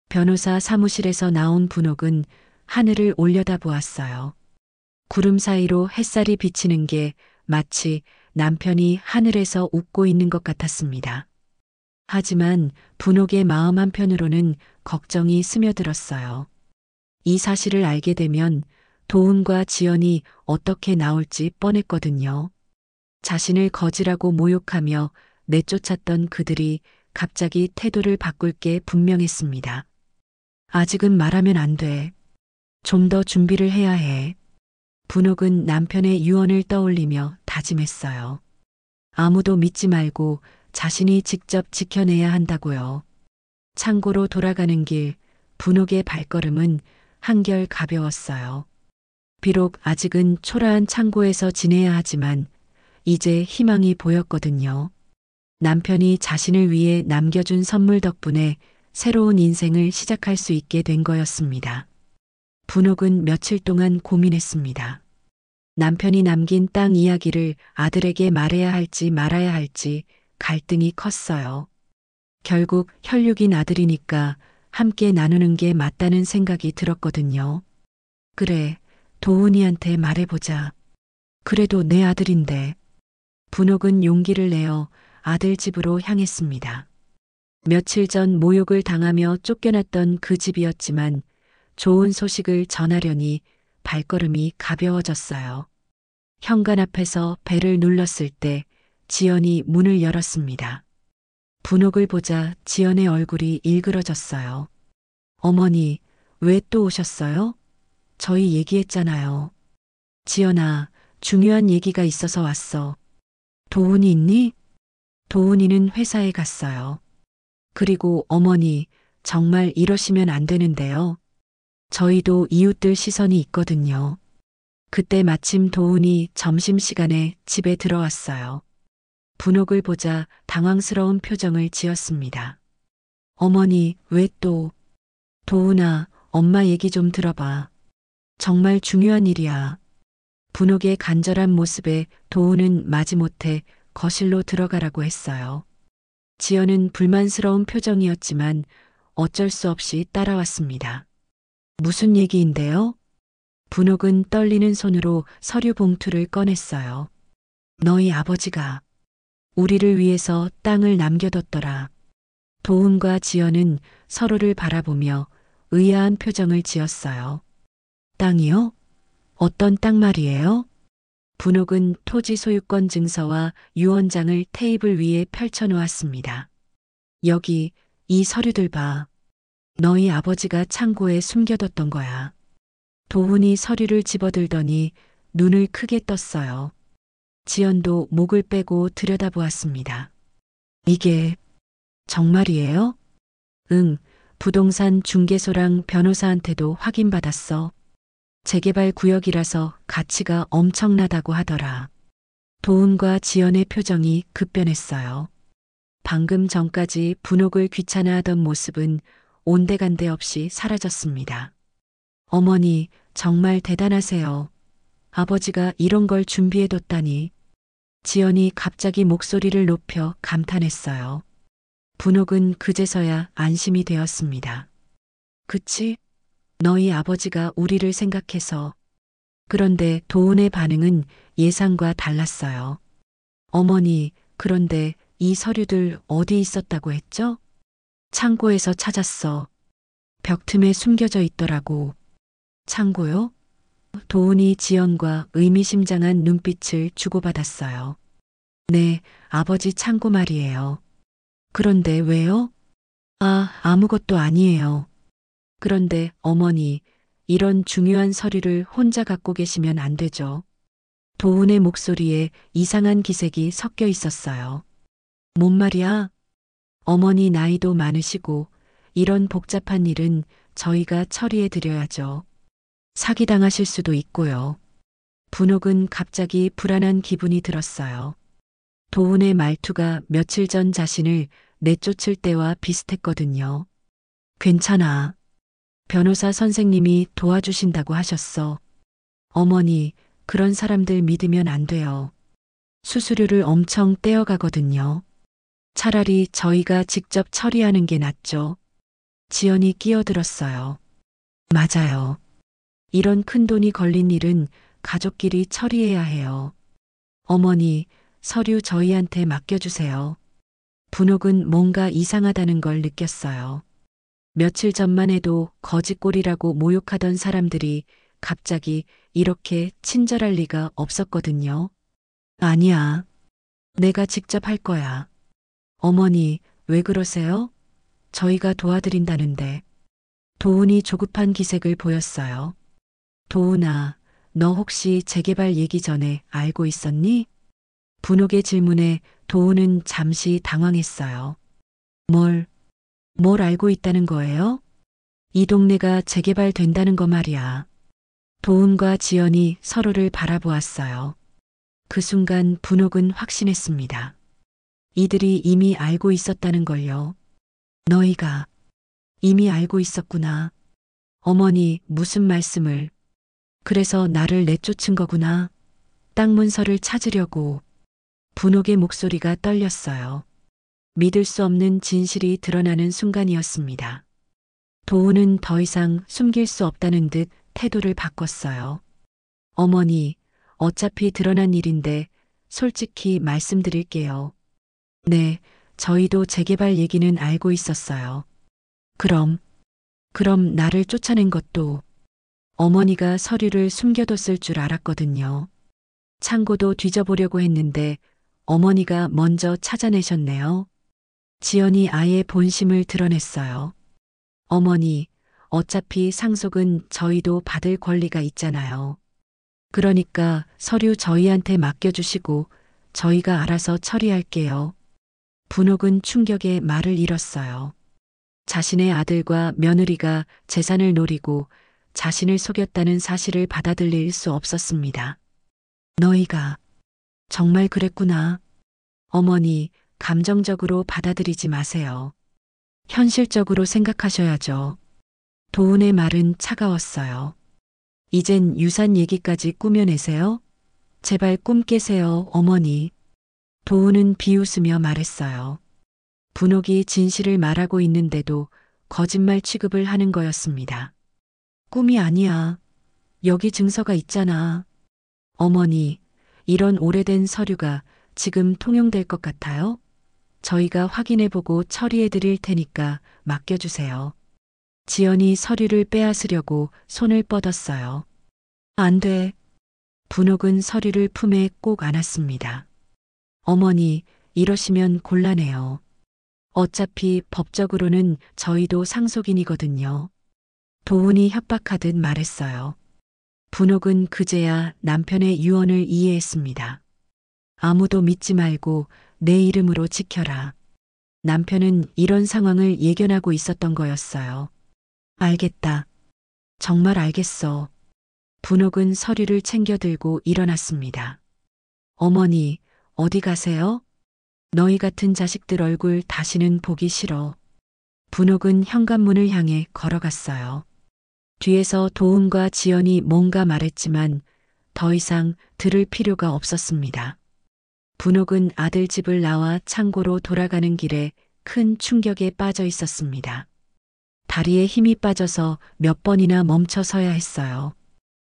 C: 변호사 사무실에서 나온 분옥은 하늘을 올려다보았어요. 구름 사이로 햇살이 비치는 게 마치 남편이 하늘에서 웃고 있는 것 같았습니다. 하지만 분옥의 마음 한편으로는 걱정이 스며들었어요. 이 사실을 알게 되면 도훈과 지연이 어떻게 나올지 뻔했거든요. 자신을 거지라고 모욕하며 내쫓았던 그들이 갑자기 태도를 바꿀 게 분명했습니다. 아직은 말하면 안 돼. 좀 더 준비를 해야 해. 분옥은 남편의 유언을 떠올리며 다짐했어요. 아무도 믿지 말고 자신이 직접 지켜내야 한다고요. 창고로 돌아가는 길, 분옥의 발걸음은 한결 가벼웠어요. 비록 아직은 초라한 창고에서 지내야 하지만 이제 희망이 보였거든요. 남편이 자신을 위해 남겨준 선물 덕분에 새로운 인생을 시작할 수 있게 된 거였습니다. 분옥은 며칠 동안 고민했습니다. 남편이 남긴 땅 이야기를 아들에게 말해야 할지 말아야 할지 갈등이 컸어요. 결국 혈육인 아들이니까 함께 나누는 게 맞다는 생각이 들었거든요. 그래, 도훈이한테 말해보자. 그래도 내 아들인데. 분옥은 용기를 내어 아들 집으로 향했습니다. 며칠 전 모욕을 당하며 쫓겨났던 그 집이었지만 좋은 소식을 전하려니 발걸음이 가벼워졌어요. 현관 앞에서 벨을 눌렀을 때 지연이 문을 열었습니다. 분옥을 보자 지연의 얼굴이 일그러졌어요. 어머니, 왜 또 오셨어요? 저희 얘기했잖아요. 지연아, 중요한 얘기가 있어서 왔어. 도훈이 있니? 도훈이는 회사에 갔어요. 그리고 어머니, 정말 이러시면 안 되는데요. 저희도 이웃들 시선이 있거든요. 그때 마침 도훈이 점심시간에 집에 들어왔어요. 분옥을 보자 당황스러운 표정을 지었습니다. 어머니, 왜 또? 도훈아, 엄마 얘기 좀 들어봐. 정말 중요한 일이야. 분옥의 간절한 모습에 도훈은 마지못해 거실로 들어가라고 했어요. 지연은 불만스러운 표정이었지만 어쩔 수 없이 따라왔습니다. 무슨 얘기인데요? 분옥은 떨리는 손으로 서류 봉투를 꺼냈어요. 너희 아버지가 우리를 위해서 땅을 남겨뒀더라. 도훈과 지연은 서로를 바라보며 의아한 표정을 지었어요. 땅이요? 어떤 땅 말이에요? 분옥은 토지 소유권 증서와 유언장을 테이블 위에 펼쳐놓았습니다. 여기, 이 서류들 봐. 너희 아버지가 창고에 숨겨뒀던 거야. 도훈이 서류를 집어들더니 눈을 크게 떴어요. 지연도 목을 빼고 들여다보았습니다. 이게 정말이에요? 응, 부동산 중개소랑 변호사한테도 확인받았어. 재개발 구역이라서 가치가 엄청나다고 하더라. 도훈과 지연의 표정이 급변했어요. 방금 전까지 분옥을 귀찮아하던 모습은 온데간데 없이 사라졌습니다. 어머니, 정말 대단하세요. 아버지가 이런 걸 준비해뒀다니. 지연이 갑자기 목소리를 높여 감탄했어요. 분옥은 그제서야 안심이 되었습니다. 그치? 너희 아버지가 우리를 생각해서. 그런데 도훈의 반응은 예상과 달랐어요. 어머니, 그런데 이 서류들 어디 있었다고 했죠? 창고에서 찾았어. 벽 틈에 숨겨져 있더라고. 창고요? 도훈이 지연과 의미심장한 눈빛을 주고받았어요. 네, 아버지 창고 말이에요. 그런데 왜요? 아무것도 아니에요. 그런데 어머니, 이런 중요한 서류를 혼자 갖고 계시면 안 되죠. 도훈의 목소리에 이상한 기색이 섞여 있었어요. 뭔 말이야? 어머니 나이도 많으시고 이런 복잡한 일은 저희가 처리해 드려야죠. 사기당하실 수도 있고요. 분옥은 갑자기 불안한 기분이 들었어요. 도훈의 말투가 며칠 전 자신을 내쫓을 때와 비슷했거든요. 괜찮아. 변호사 선생님이 도와주신다고 하셨어. 어머니, 그런 사람들 믿으면 안 돼요. 수수료를 엄청 떼어가거든요. 차라리 저희가 직접 처리하는 게 낫죠. 지연이 끼어들었어요. 맞아요. 이런 큰 돈이 걸린 일은 가족끼리 처리해야 해요. 어머니, 서류 저희한테 맡겨주세요. 분옥은 뭔가 이상하다는 걸 느꼈어요. 며칠 전만 해도 거짓골이라고 모욕하던 사람들이 갑자기 이렇게 친절할 리가 없었거든요. 아니야. 내가 직접 할 거야. 어머니, 왜 그러세요? 저희가 도와드린다는데. 도훈이 조급한 기색을 보였어요. 도훈아, 너 혹시 재개발 얘기 전에 알고 있었니? 분옥의 질문에 도훈은 잠시 당황했어요. 뭘 알고 있다는 거예요? 이 동네가 재개발된다는 거 말이야. 도훈과 지연이 서로를 바라보았어요. 그 순간 분옥은 확신했습니다. 이들이 이미 알고 있었다는 걸요. 너희가 이미 알고 있었구나. 어머니, 무슨 말씀을. 그래서 나를 내쫓은 거구나. 땅 문서를 찾으려고. 분옥의 목소리가 떨렸어요. 믿을 수 없는 진실이 드러나는 순간이었습니다. 도훈은 더 이상 숨길 수 없다는 듯 태도를 바꿨어요. 어머니, 어차피 드러난 일인데 솔직히 말씀드릴게요. 네, 저희도 재개발 얘기는 알고 있었어요. 그럼 나를 쫓아낸 것도 어머니가 서류를 숨겨뒀을 줄 알았거든요. 창고도 뒤져보려고 했는데 어머니가 먼저 찾아내셨네요. 지연이 아예 본심을 드러냈어요. 어머니, 어차피 상속은 저희도 받을 권리가 있잖아요. 그러니까 서류 저희한테 맡겨주시고 저희가 알아서 처리할게요. 분옥은 충격에 말을 잃었어요. 자신의 아들과 며느리가 재산을 노리고 자신을 속였다는 사실을 받아들일 수 없었습니다. 너희가 정말 그랬구나. 어머니, 감정적으로 받아들이지 마세요. 현실적으로 생각하셔야죠. 도훈의 말은 차가웠어요. 이젠 유산 얘기까지 꾸며내세요? 제발 꿈 깨세요, 어머니. 도훈은 비웃으며 말했어요. 분옥이 진실을 말하고 있는데도 거짓말 취급을 하는 거였습니다. 꿈이 아니야. 여기 증서가 있잖아. 어머니, 이런 오래된 서류가 지금 통용될 것 같아요? 저희가 확인해보고 처리해드릴 테니까 맡겨주세요. 지연이 서류를 빼앗으려고 손을 뻗었어요. 안 돼. 분옥은 서류를 품에 꼭 안았습니다. 어머니, 이러시면 곤란해요. 어차피 법적으로는 저희도 상속인이거든요. 도훈이 협박하듯 말했어요. 분옥은 그제야 남편의 유언을 이해했습니다. 아무도 믿지 말고 내 이름으로 지켜라. 남편은 이런 상황을 예견하고 있었던 거였어요. 알겠다. 정말 알겠어. 분옥은 서류를 챙겨 들고 일어났습니다. 어머니, 어디 가세요? 너희 같은 자식들 얼굴 다시는 보기 싫어. 분옥은 현관문을 향해 걸어갔어요. 뒤에서 도훈과 지연이 뭔가 말했지만 더 이상 들을 필요가 없었습니다. 분옥은 아들 집을 나와 창고로 돌아가는 길에 큰 충격에 빠져 있었습니다. 다리에 힘이 빠져서 몇 번이나 멈춰 서야 했어요.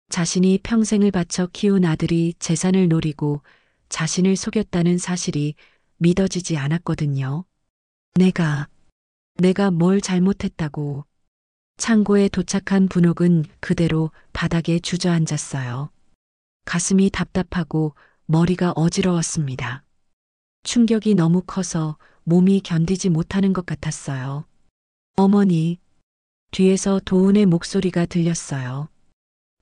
C: 자신이 평생을 바쳐 키운 아들이 재산을 노리고 자신을 속였다는 사실이 믿어지지 않았거든요. 내가 뭘 잘못했다고. 창고에 도착한 분옥은 그대로 바닥에 주저앉았어요. 가슴이 답답하고 머리가 어지러웠습니다. 충격이 너무 커서 몸이 견디지 못하는 것 같았어요. 어머니, 뒤에서 도훈의 목소리가 들렸어요.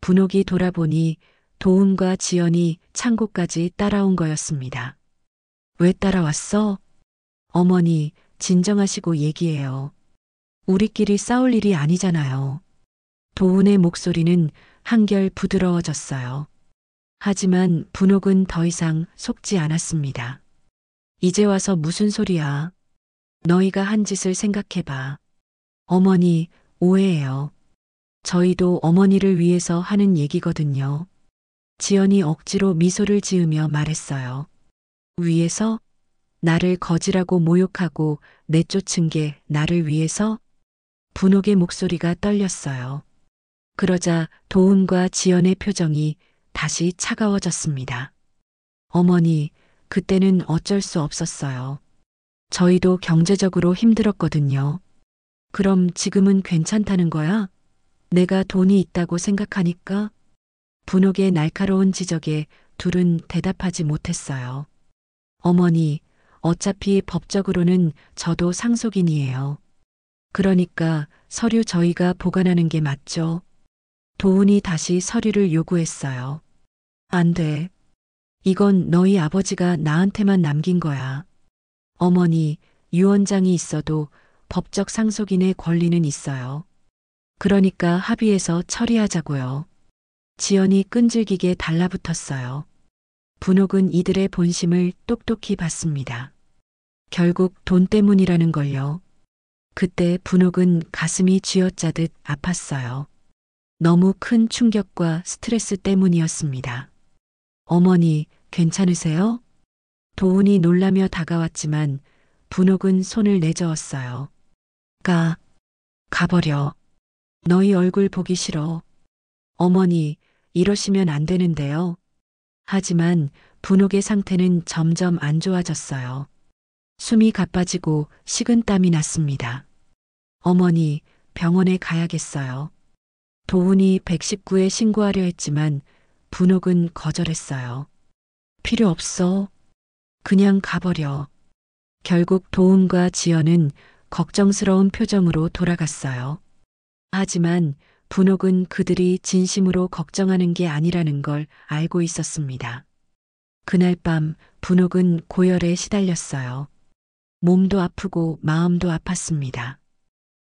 C: 분옥이 돌아보니 도훈과 지연이 창고까지 따라온 거였습니다. 왜 따라왔어? 어머니, 진정하시고 얘기해요. 우리끼리 싸울 일이 아니잖아요. 도훈의 목소리는 한결 부드러워졌어요. 하지만 분옥은 더 이상 속지 않았습니다. 이제 와서 무슨 소리야? 너희가 한 짓을 생각해봐. 어머니, 오해해요. 저희도 어머니를 위해서 하는 얘기거든요. 지연이 억지로 미소를 지으며 말했어요. 위해서? 나를 거지라고 모욕하고 내쫓은 게 나를 위해서? 분옥의 목소리가 떨렸어요. 그러자 도훈과 지연의 표정이 다시 차가워졌습니다. 어머니, 그때는 어쩔 수 없었어요. 저희도 경제적으로 힘들었거든요. 그럼 지금은 괜찮다는 거야? 내가 돈이 있다고 생각하니까? 분옥의 날카로운 지적에 둘은 대답하지 못했어요. 어머니, 어차피 법적으로는 저도 상속인이에요. 그러니까 서류 저희가 보관하는 게 맞죠? 도훈이 다시 서류를 요구했어요. 안 돼. 이건 너희 아버지가 나한테만 남긴 거야. 어머니, 유언장이 있어도 법적 상속인의 권리는 있어요. 그러니까 합의해서 처리하자고요. 지연이 끈질기게 달라붙었어요. 분옥은 이들의 본심을 똑똑히 봤습니다. 결국 돈 때문이라는 걸요. 그때 분옥은 가슴이 쥐어짜듯 아팠어요. 너무 큰 충격과 스트레스 때문이었습니다. 어머니, 괜찮으세요? 도훈이 놀라며 다가왔지만 분옥은 손을 내저었어요. 가버려. 너희 얼굴 보기 싫어. 어머니, 이러시면 안 되는데요. 하지만 분옥의 상태는 점점 안 좋아졌어요. 숨이 가빠지고 식은땀이 났습니다. 어머니, 병원에 가야겠어요. 도훈이 119에 신고하려 했지만 분옥은 거절했어요. 필요 없어. 그냥 가버려. 결국 도훈과 지연은 걱정스러운 표정으로 돌아갔어요. 하지만 분옥은 그들이 진심으로 걱정하는 게 아니라는 걸 알고 있었습니다. 그날 밤 분옥은 고열에 시달렸어요. 몸도 아프고 마음도 아팠습니다.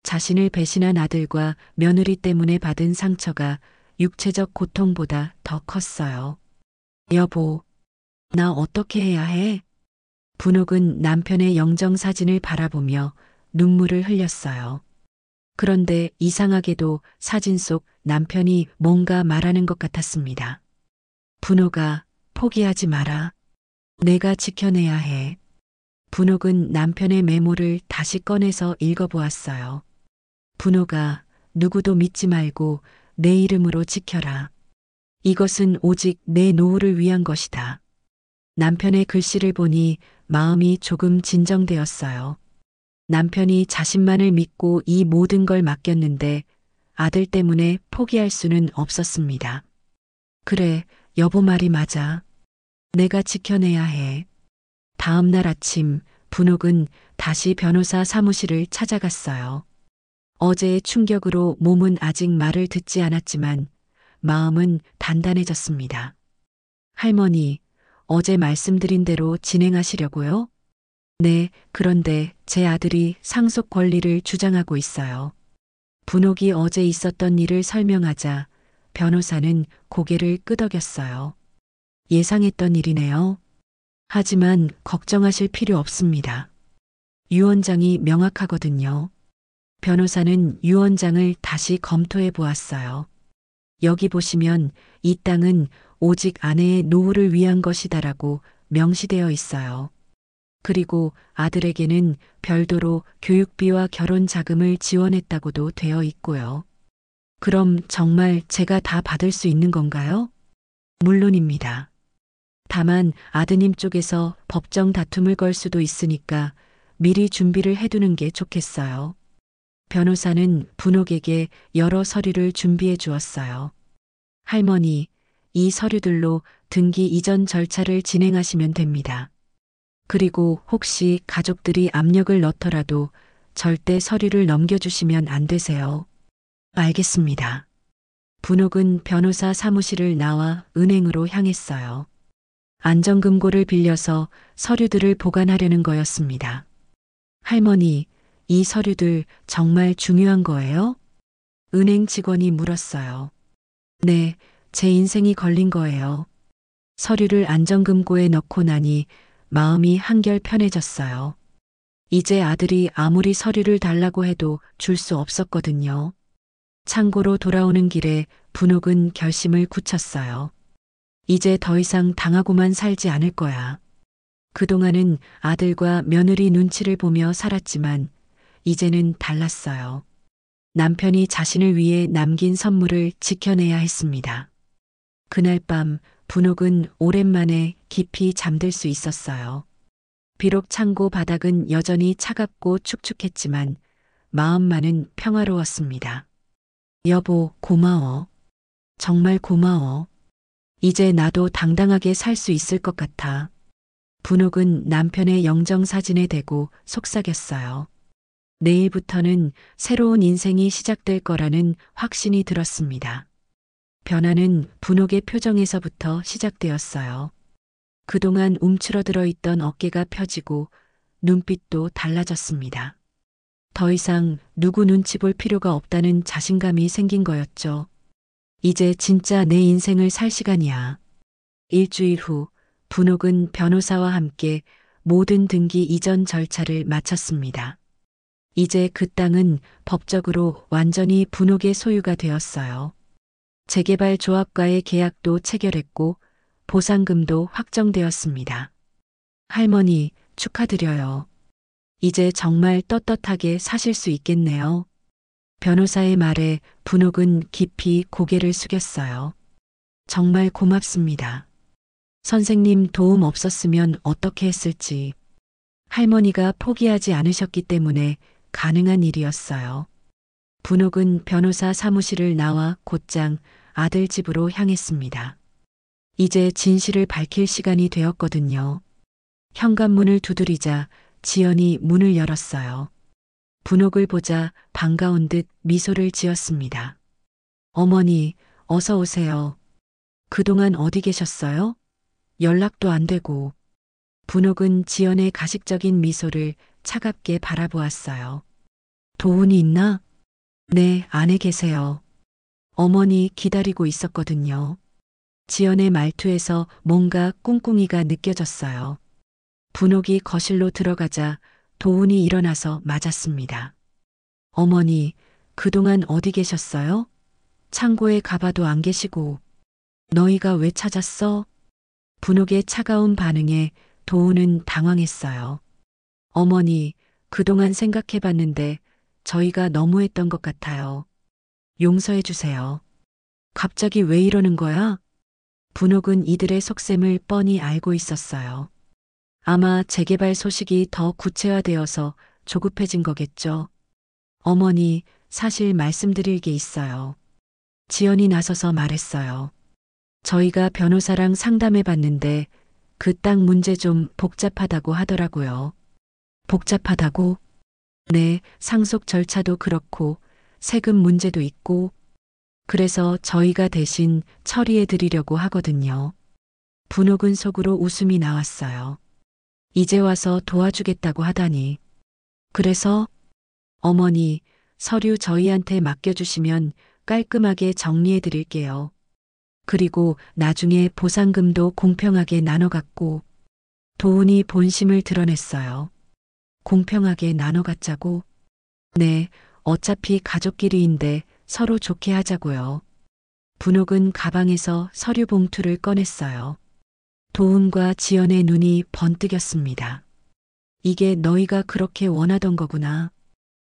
C: 자신을 배신한 아들과 며느리 때문에 받은 상처가 육체적 고통보다 더 컸어요. 여보, 나 어떻게 해야 해? 분옥은 남편의 영정사진을 바라보며 눈물을 흘렸어요. 그런데 이상하게도 사진 속 남편이 뭔가 말하는 것 같았습니다. 분옥아, 포기하지 마라. 내가 지켜내야 해. 분옥은 남편의 메모를 다시 꺼내서 읽어보았어요. 분옥아, 누구도 믿지 말고 내 이름으로 지켜라. 이것은 오직 내 노후를 위한 것이다. 남편의 글씨를 보니 마음이 조금 진정되었어요. 남편이 자신만을 믿고 이 모든 걸 맡겼는데 아들 때문에 포기할 수는 없었습니다. 그래, 여보 말이 맞아. 내가 지켜내야 해. 다음 날 아침, 분옥은 다시 변호사 사무실을 찾아갔어요. 어제의 충격으로 몸은 아직 말을 듣지 않았지만 마음은 단단해졌습니다. 할머니, 어제 말씀드린 대로 진행하시려고요? 네, 그런데 제 아들이 상속 권리를 주장하고 있어요. 분옥이 어제 있었던 일을 설명하자 변호사는 고개를 끄덕였어요. 예상했던 일이네요. 하지만 걱정하실 필요 없습니다. 유언장이 명확하거든요. 변호사는 유언장을 다시 검토해 보았어요. 여기 보시면 이 땅은 오직 아내의 노후를 위한 것이다라고 명시되어 있어요. 그리고 아들에게는 별도로 교육비와 결혼 자금을 지원했다고도 되어 있고요. 그럼 정말 제가 다 받을 수 있는 건가요? 물론입니다. 다만 아드님 쪽에서 법정 다툼을 걸 수도 있으니까 미리 준비를 해두는 게 좋겠어요. 변호사는 분옥에게 여러 서류를 준비해 주었어요. 할머니, 이 서류들로 등기 이전 절차를 진행하시면 됩니다. 그리고 혹시 가족들이 압력을 넣더라도 절대 서류를 넘겨주시면 안 되세요. 알겠습니다. 분옥은 변호사 사무실을 나와 은행으로 향했어요. 안전금고를 빌려서 서류들을 보관하려는 거였습니다. 할머니, 이 서류들 정말 중요한 거예요? 은행 직원이 물었어요. 네, 제 인생이 걸린 거예요. 서류를 안전금고에 넣고 나니 마음이 한결 편해졌어요. 이제 아들이 아무리 서류를 달라고 해도 줄 수 없었거든요. 창고로 돌아오는 길에 분옥은 결심을 굳혔어요. 이제 더 이상 당하고만 살지 않을 거야. 그동안은 아들과 며느리 눈치를 보며 살았지만 이제는 달랐어요. 남편이 자신을 위해 남긴 선물을 지켜내야 했습니다. 그날 밤 분옥은 오랜만에 깊이 잠들 수 있었어요. 비록 창고 바닥은 여전히 차갑고 축축했지만 마음만은 평화로웠습니다. 여보, 고마워. 정말 고마워. 이제 나도 당당하게 살 수 있을 것 같아. 분옥은 남편의 영정사진에 대고 속삭였어요. 내일부터는 새로운 인생이 시작될 거라는 확신이 들었습니다. 변화는 분옥의 표정에서부터 시작되었어요. 그동안 움츠러들어 있던 어깨가 펴지고 눈빛도 달라졌습니다. 더 이상 누구 눈치 볼 필요가 없다는 자신감이 생긴 거였죠. 이제 진짜 내 인생을 살 시간이야. 일주일 후 분옥은 변호사와 함께 모든 등기 이전 절차를 마쳤습니다. 이제 그 땅은 법적으로 완전히 분옥의 소유가 되었어요. 재개발 조합과의 계약도 체결했고 보상금도 확정되었습니다. 할머니, 축하드려요. 이제 정말 떳떳하게 사실 수 있겠네요. 변호사의 말에 분옥은 깊이 고개를 숙였어요. 정말 고맙습니다. 선생님 도움 없었으면 어떻게 했을지. 할머니가 포기하지 않으셨기 때문에 가능한 일이었어요. 분옥은 변호사 사무실을 나와 곧장 아들 집으로 향했습니다. 이제 진실을 밝힐 시간이 되었거든요. 현관문을 두드리자 지연이 문을 열었어요. 분옥을 보자 반가운 듯 미소를 지었습니다. 어머니, 어서 오세요. 그동안 어디 계셨어요? 연락도 안 되고. 분옥은 지연의 가식적인 미소를 차갑게 바라보았어요. 도훈이 있나? 네, 안에 계세요. 어머니 기다리고 있었거든요. 지연의 말투에서 뭔가 꿍꿍이가 느껴졌어요. 분옥이 거실로 들어가자 도훈이 일어나서 맞았습니다. 어머니, 그동안 어디 계셨어요? 창고에 가봐도 안 계시고. 너희가 왜 찾았어? 분옥의 차가운 반응에 도훈은 당황했어요. 어머니, 그동안 생각해봤는데 저희가 너무했던 것 같아요. 용서해 주세요. 갑자기 왜 이러는 거야? 분옥은 이들의 속셈을 뻔히 알고 있었어요. 아마 재개발 소식이 더 구체화되어서 조급해진 거겠죠. 어머니, 사실 말씀드릴 게 있어요. 지연이 나서서 말했어요. 저희가 변호사랑 상담해 봤는데 그 땅 문제 좀 복잡하다고 하더라고요. 복잡하다고? 네, 상속 절차도 그렇고 세금 문제도 있고 그래서 저희가 대신 처리해 드리려고 하거든요. 분옥은 속으로 웃음이 나왔어요. 이제 와서 도와주겠다고 하다니. 그래서 어머니, 서류 저희한테 맡겨주시면 깔끔하게 정리해 드릴게요. 그리고 나중에 보상금도 공평하게 나눠 갖고. 도훈이 본심을 드러냈어요. 공평하게 나눠 갖자고? 네, 어차피 가족끼리인데 서로 좋게 하자고요. 분옥은 가방에서 서류 봉투를 꺼냈어요. 도훈과 지연의 눈이 번뜩였습니다. 이게 너희가 그렇게 원하던 거구나.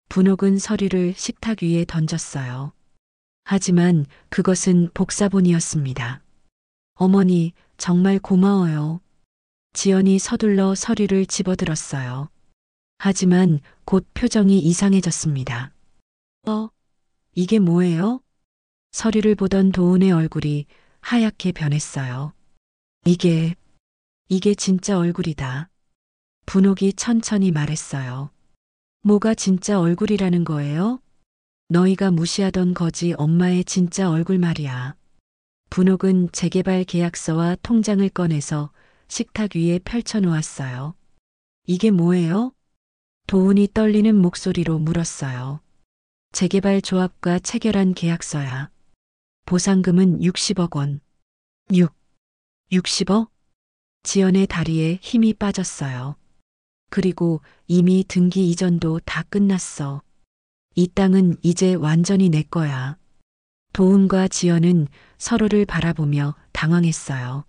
C: 분옥은 서류를 식탁 위에 던졌어요. 하지만 그것은 복사본이었습니다. 어머니, 정말 고마워요. 지연이 서둘러 서류를 집어들었어요. 하지만 곧 표정이 이상해졌습니다. 이게 뭐예요? 서류를 보던 도훈의 얼굴이 하얗게 변했어요. 이게 진짜 얼굴이다. 분옥이 천천히 말했어요. 뭐가 진짜 얼굴이라는 거예요? 너희가 무시하던 거지 엄마의 진짜 얼굴 말이야. 분옥은 재개발 계약서와 통장을 꺼내서 식탁 위에 펼쳐놓았어요. 이게 뭐예요? 도훈이 떨리는 목소리로 물었어요. 재개발 조합과 체결한 계약서야. 보상금은 60억 원. 60억? 지연의 다리에 힘이 빠졌어요. 그리고 이미 등기 이전도 다 끝났어. 이 땅은 이제 완전히 내 거야. 도훈과 지연은 서로를 바라보며 당황했어요.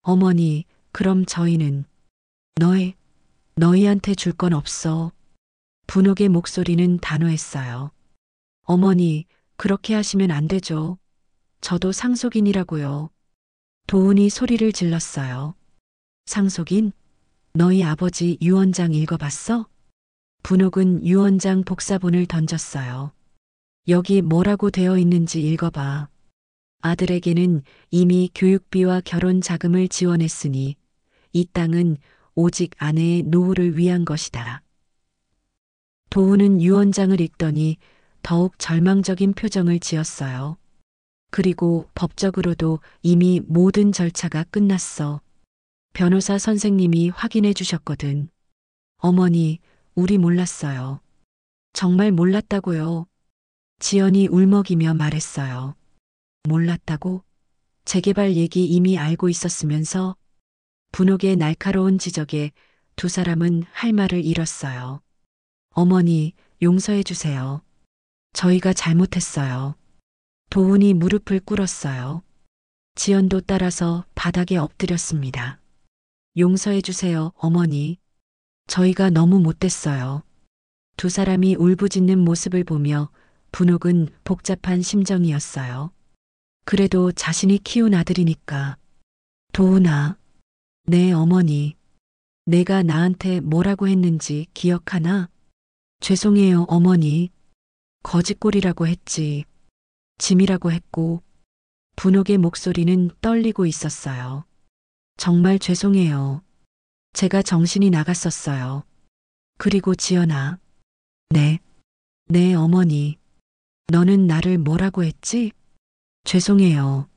C: 어머니, 그럼 저희는 너희한테 줄 건 없어. 분옥의 목소리는 단호했어요. 어머니, 그렇게 하시면 안 되죠. 저도 상속인이라고요. 도훈이 소리를 질렀어요. 상속인? 너희 아버지 유언장 읽어봤어? 분옥은 유언장 복사본을 던졌어요. 여기 뭐라고 되어 있는지 읽어봐. 아들에게는 이미 교육비와 결혼 자금을 지원했으니 이 땅은 오직 아내의 노후를 위한 것이다. 도훈은 유언장을 읽더니 더욱 절망적인 표정을 지었어요. 그리고 법적으로도 이미 모든 절차가 끝났어. 변호사 선생님이 확인해 주셨거든. 어머니, 우리 몰랐어요. 정말 몰랐다고요. 지연이 울먹이며 말했어요. 몰랐다고? 재개발 얘기 이미 알고 있었으면서 분옥의 날카로운 지적에 두 사람은 할 말을 잃었어요. 어머니, 용서해 주세요. 저희가 잘못했어요. 도훈이 무릎을 꿇었어요. 지연도 따라서 바닥에 엎드렸습니다. 용서해 주세요, 어머니. 저희가 너무 못됐어요. 두 사람이 울부짖는 모습을 보며 분옥은 복잡한 심정이었어요. 그래도 자신이 키운 아들이니까. 도훈아, 네 어머니. 내가 나한테 뭐라고 했는지 기억하나? 죄송해요, 어머니. 거짓골이라고 했지. 짐이라고 했고. 분옥의 목소리는 떨리고 있었어요. 정말 죄송해요. 제가 정신이 나갔었어요. 그리고 지연아. 네. 네, 어머니. 너는 나를 뭐라고 했지? 죄송해요.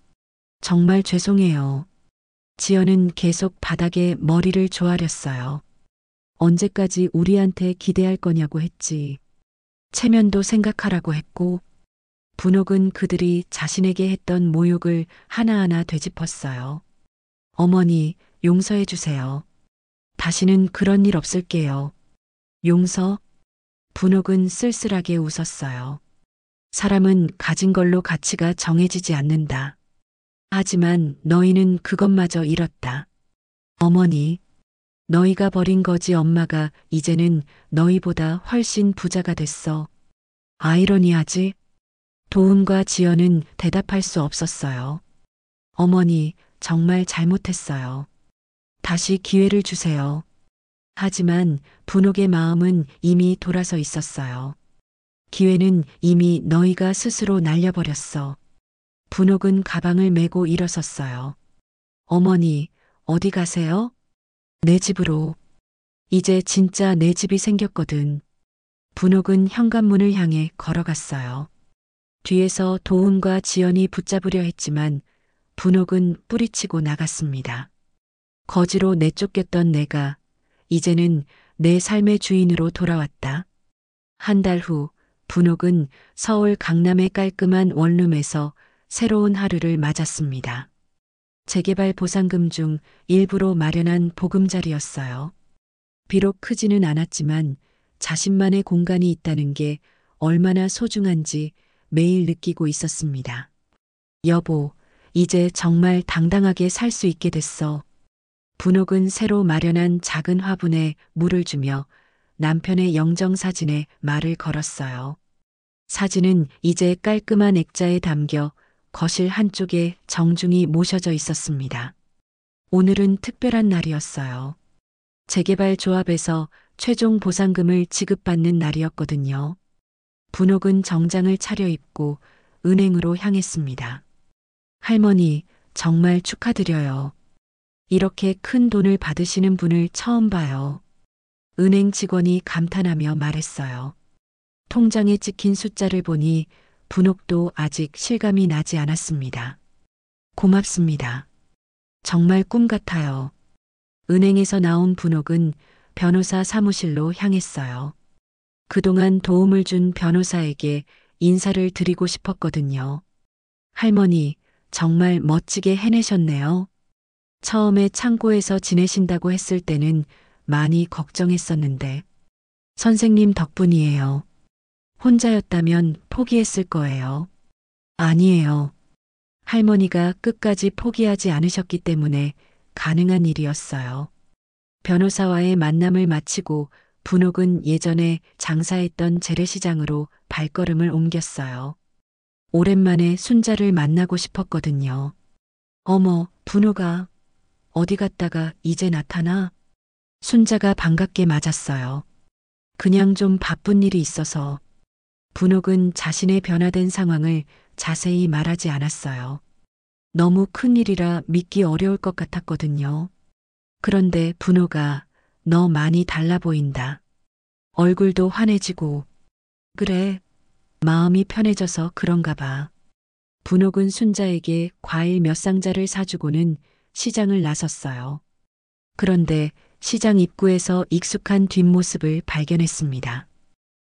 C: 정말 죄송해요. 지연은 계속 바닥에 머리를 조아렸어요. 언제까지 우리한테 기대할 거냐고 했지. 체면도 생각하라고 했고, 분옥은 그들이 자신에게 했던 모욕을 하나하나 되짚었어요. 어머니, 용서해 주세요. 다시는 그런 일 없을게요. 용서? 분옥은 쓸쓸하게 웃었어요. 사람은 가진 걸로 가치가 정해지지 않는다. 하지만 너희는 그것마저 잃었다. 어머니, 너희가 버린 거지 엄마가 이제는 너희보다 훨씬 부자가 됐어. 아이러니하지? 도훈과 지연은 대답할 수 없었어요. 어머니, 정말 잘못했어요. 다시 기회를 주세요. 하지만 분옥의 마음은 이미 돌아서 있었어요. 기회는 이미 너희가 스스로 날려버렸어. 분옥은 가방을 메고 일어섰어요. 어머니, 어디 가세요? 내 집으로. 이제 진짜 내 집이 생겼거든. 분옥은 현관문을 향해 걸어갔어요. 뒤에서 도훈과 지연이 붙잡으려 했지만 분옥은 뿌리치고 나갔습니다. 거지로 내쫓겼던 내가 이제는 내 삶의 주인으로 돌아왔다. 한 달 후 분옥은 서울 강남의 깔끔한 원룸에서 새로운 하루를 맞았습니다. 재개발 보상금 중 일부로 마련한 보금자리였어요. 비록 크지는 않았지만 자신만의 공간이 있다는 게 얼마나 소중한지 매일 느끼고 있었습니다. 여보, 이제 정말 당당하게 살 수 있게 됐어. 분옥은 새로 마련한 작은 화분에 물을 주며 남편의 영정사진에 말을 걸었어요. 사진은 이제 깔끔한 액자에 담겨 거실 한쪽에 정중히 모셔져 있었습니다. 오늘은 특별한 날이었어요. 재개발 조합에서 최종 보상금을 지급받는 날이었거든요. 분옥은 정장을 차려입고 은행으로 향했습니다. 할머니, 정말 축하드려요. 이렇게 큰 돈을 받으시는 분을 처음 봐요. 은행 직원이 감탄하며 말했어요. 통장에 찍힌 숫자를 보니 분옥도 아직 실감이 나지 않았습니다. 고맙습니다. 정말 꿈 같아요. 은행에서 나온 분옥은 변호사 사무실로 향했어요. 그동안 도움을 준 변호사에게 인사를 드리고 싶었거든요. 할머니, 정말 멋지게 해내셨네요. 처음에 창고에서 지내신다고 했을 때는 많이 걱정했었는데 선생님 덕분이에요. 혼자였다면 포기했을 거예요. 아니에요. 할머니가 끝까지 포기하지 않으셨기 때문에 가능한 일이었어요. 변호사와의 만남을 마치고 분옥은 예전에 장사했던 재래시장으로 발걸음을 옮겼어요. 오랜만에 순자를 만나고 싶었거든요. 어머, 분옥아, 어디 갔다가 이제 나타나? 순자가 반갑게 맞았어요. 그냥 좀 바쁜 일이 있어서. 분옥은 자신의 변화된 상황을 자세히 말하지 않았어요. 너무 큰 일이라 믿기 어려울 것 같았거든요. 그런데 분옥아, 너 많이 달라 보인다. 얼굴도 환해지고. 그래, 마음이 편해져서 그런가 봐. 분옥은 순자에게 과일 몇 상자를 사주고는 시장을 나섰어요. 그런데 시장 입구에서 익숙한 뒷모습을 발견했습니다.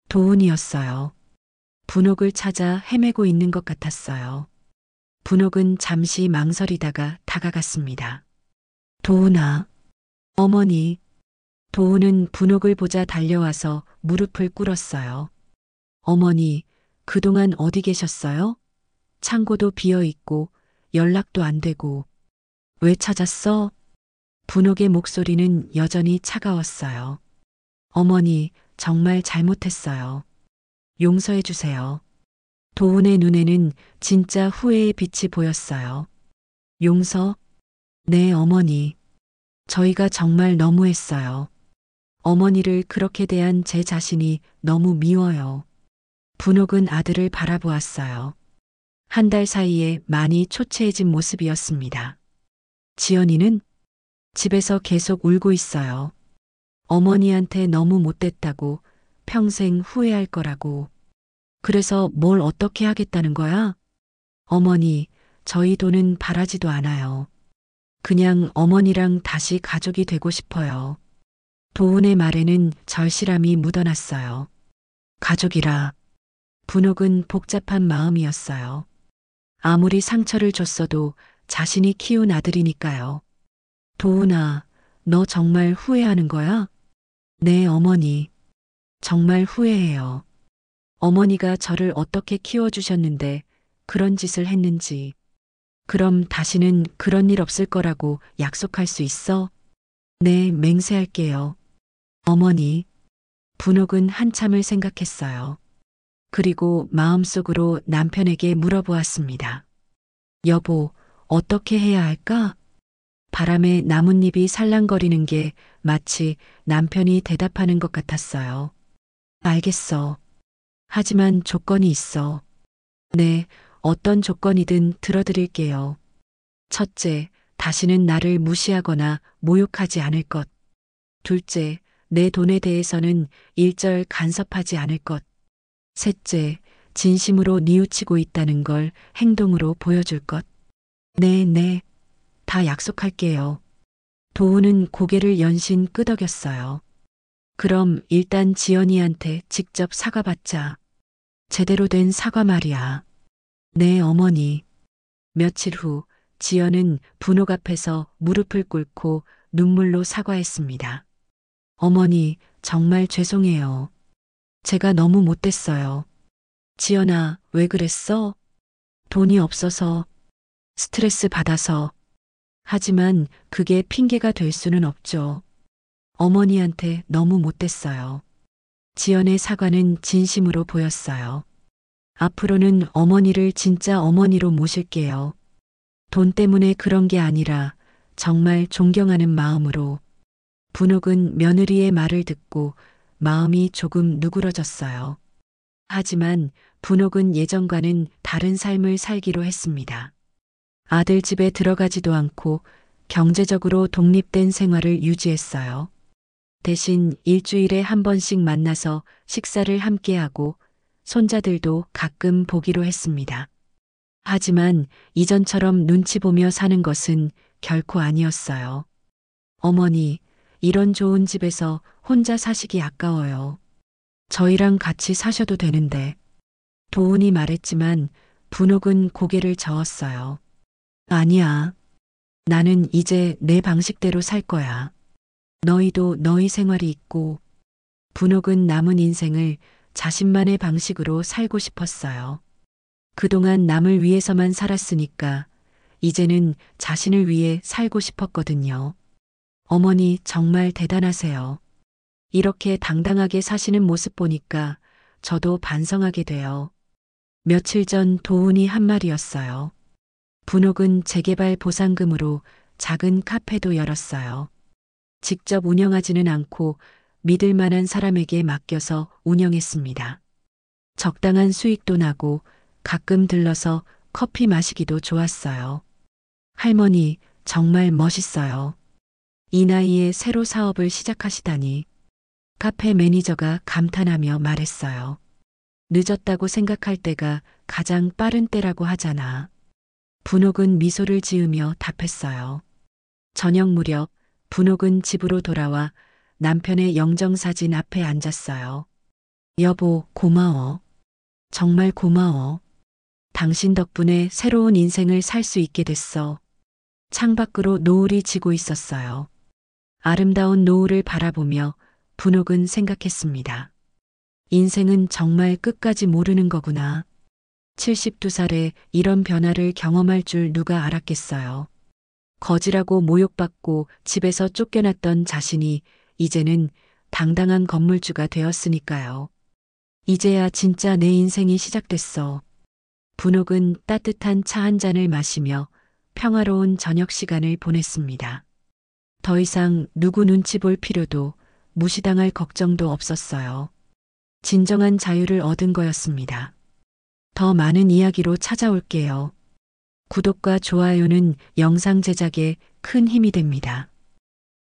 C: 도훈이었어요. 분옥을 찾아 헤매고 있는 것 같았어요. 분옥은 잠시 망설이다가 다가갔습니다. 도훈아, 어머니. 도훈은 분옥을 보자 달려와서 무릎을 꿇었어요. 어머니, 그동안 어디 계셨어요? 창고도 비어 있고 연락도 안 되고. 왜 찾았어? 분옥의 목소리는 여전히 차가웠어요. 어머니, 정말 잘못했어요. 용서해 주세요. 도훈의 눈에는 진짜 후회의 빛이 보였어요. 용서? 네, 어머니. 저희가 정말 너무했어요. 어머니를 그렇게 대한 제 자신이 너무 미워요. 분옥은 아들을 바라보았어요. 한 달 사이에 많이 초췌해진 모습이었습니다. 지연이는 집에서 계속 울고 있어요. 어머니한테 너무 못됐다고, 평생 후회할 거라고. 그래서 뭘 어떻게 하겠다는 거야? 어머니, 저희 돈은 바라지도 않아요. 그냥 어머니랑 다시 가족이 되고 싶어요. 도훈의 말에는 절실함이 묻어났어요. 가족이라. 분옥은 복잡한 마음이었어요. 아무리 상처를 줬어도 자신이 키운 아들이니까요. 도훈아, 너 정말 후회하는 거야? 네, 어머니. 정말 후회해요. 어머니가 저를 어떻게 키워주셨는데 그런 짓을 했는지. 그럼 다시는 그런 일 없을 거라고 약속할 수 있어? 네, 맹세할게요. 어머니. 분옥은 한참을 생각했어요. 그리고 마음속으로 남편에게 물어보았습니다. 여보, 어떻게 해야 할까? 바람에 나뭇잎이 살랑거리는 게 마치 남편이 대답하는 것 같았어요. 알겠어. 하지만 조건이 있어. 네, 어떤 조건이든 들어드릴게요. 첫째, 다시는 나를 무시하거나 모욕하지 않을 것. 둘째, 내 돈에 대해서는 일절 간섭하지 않을 것. 셋째, 진심으로 뉘우치고 있다는 걸 행동으로 보여줄 것. 네, 다 약속할게요. 도훈은 고개를 연신 끄덕였어요. 그럼 일단 지연이한테 직접 사과받자. 제대로 된 사과 말이야. 네, 어머니. 며칠 후 지연은 분옥 앞에서 무릎을 꿇고 눈물로 사과했습니다. 어머니, 정말 죄송해요. 제가 너무 못됐어요. 지연아, 왜 그랬어? 돈이 없어서, 스트레스 받아서. 하지만 그게 핑계가 될 수는 없죠. 어머니한테 너무 못됐어요. 지연의 사과는 진심으로 보였어요. 앞으로는 어머니를 진짜 어머니로 모실게요. 돈 때문에 그런 게 아니라 정말 존경하는 마음으로. 분옥은 며느리의 말을 듣고 마음이 조금 누그러졌어요. 하지만 분옥은 예전과는 다른 삶을 살기로 했습니다. 아들 집에 들어가지도 않고 경제적으로 독립된 생활을 유지했어요. 대신 일주일에 한 번씩 만나서 식사를 함께하고 손자들도 가끔 보기로 했습니다. 하지만 이전처럼 눈치 보며 사는 것은 결코 아니었어요. 어머니, 이런 좋은 집에서 혼자 사시기 아까워요. 저희랑 같이 사셔도 되는데. 도훈이 말했지만 분옥은 고개를 저었어요. 아니야. 나는 이제 내 방식대로 살 거야. 너희도 너희 생활이 있고. 분옥은 남은 인생을 자신만의 방식으로 살고 싶었어요. 그동안 남을 위해서만 살았으니까 이제는 자신을 위해 살고 싶었거든요. 어머니 정말 대단하세요. 이렇게 당당하게 사시는 모습 보니까 저도 반성하게 돼요. 며칠 전 도훈이 한 말이었어요. 분옥은 재개발 보상금으로 작은 카페도 열었어요. 직접 운영하지는 않고 믿을 만한 사람에게 맡겨서 운영했습니다. 적당한 수익도 나고 가끔 들러서 커피 마시기도 좋았어요. 할머니, 정말 멋있어요. 이 나이에 새로 사업을 시작하시다니. 카페 매니저가 감탄하며 말했어요. 늦었다고 생각할 때가 가장 빠른 때라고 하잖아. 분옥은 미소를 지으며 답했어요. 저녁 무렵 분옥은 집으로 돌아와 남편의 영정사진 앞에 앉았어요. 여보, 고마워. 정말 고마워. 당신 덕분에 새로운 인생을 살 수 있게 됐어. 창밖으로 노을이 지고 있었어요. 아름다운 노을을 바라보며 분옥은 생각했습니다. 인생은 정말 끝까지 모르는 거구나. 72살에 이런 변화를 경험할 줄 누가 알았겠어요. 거지라고 모욕받고 집에서 쫓겨났던 자신이 이제는 당당한 건물주가 되었으니까요. 이제야 진짜 내 인생이 시작됐어. 분옥은 따뜻한 차 한 잔을 마시며 평화로운 저녁 시간을 보냈습니다. 더 이상 누구 눈치 볼 필요도 무시당할 걱정도 없었어요. 진정한 자유를 얻은 거였습니다. 더 많은 이야기로 찾아올게요. 구독과 좋아요는 영상 제작에 큰 힘이 됩니다.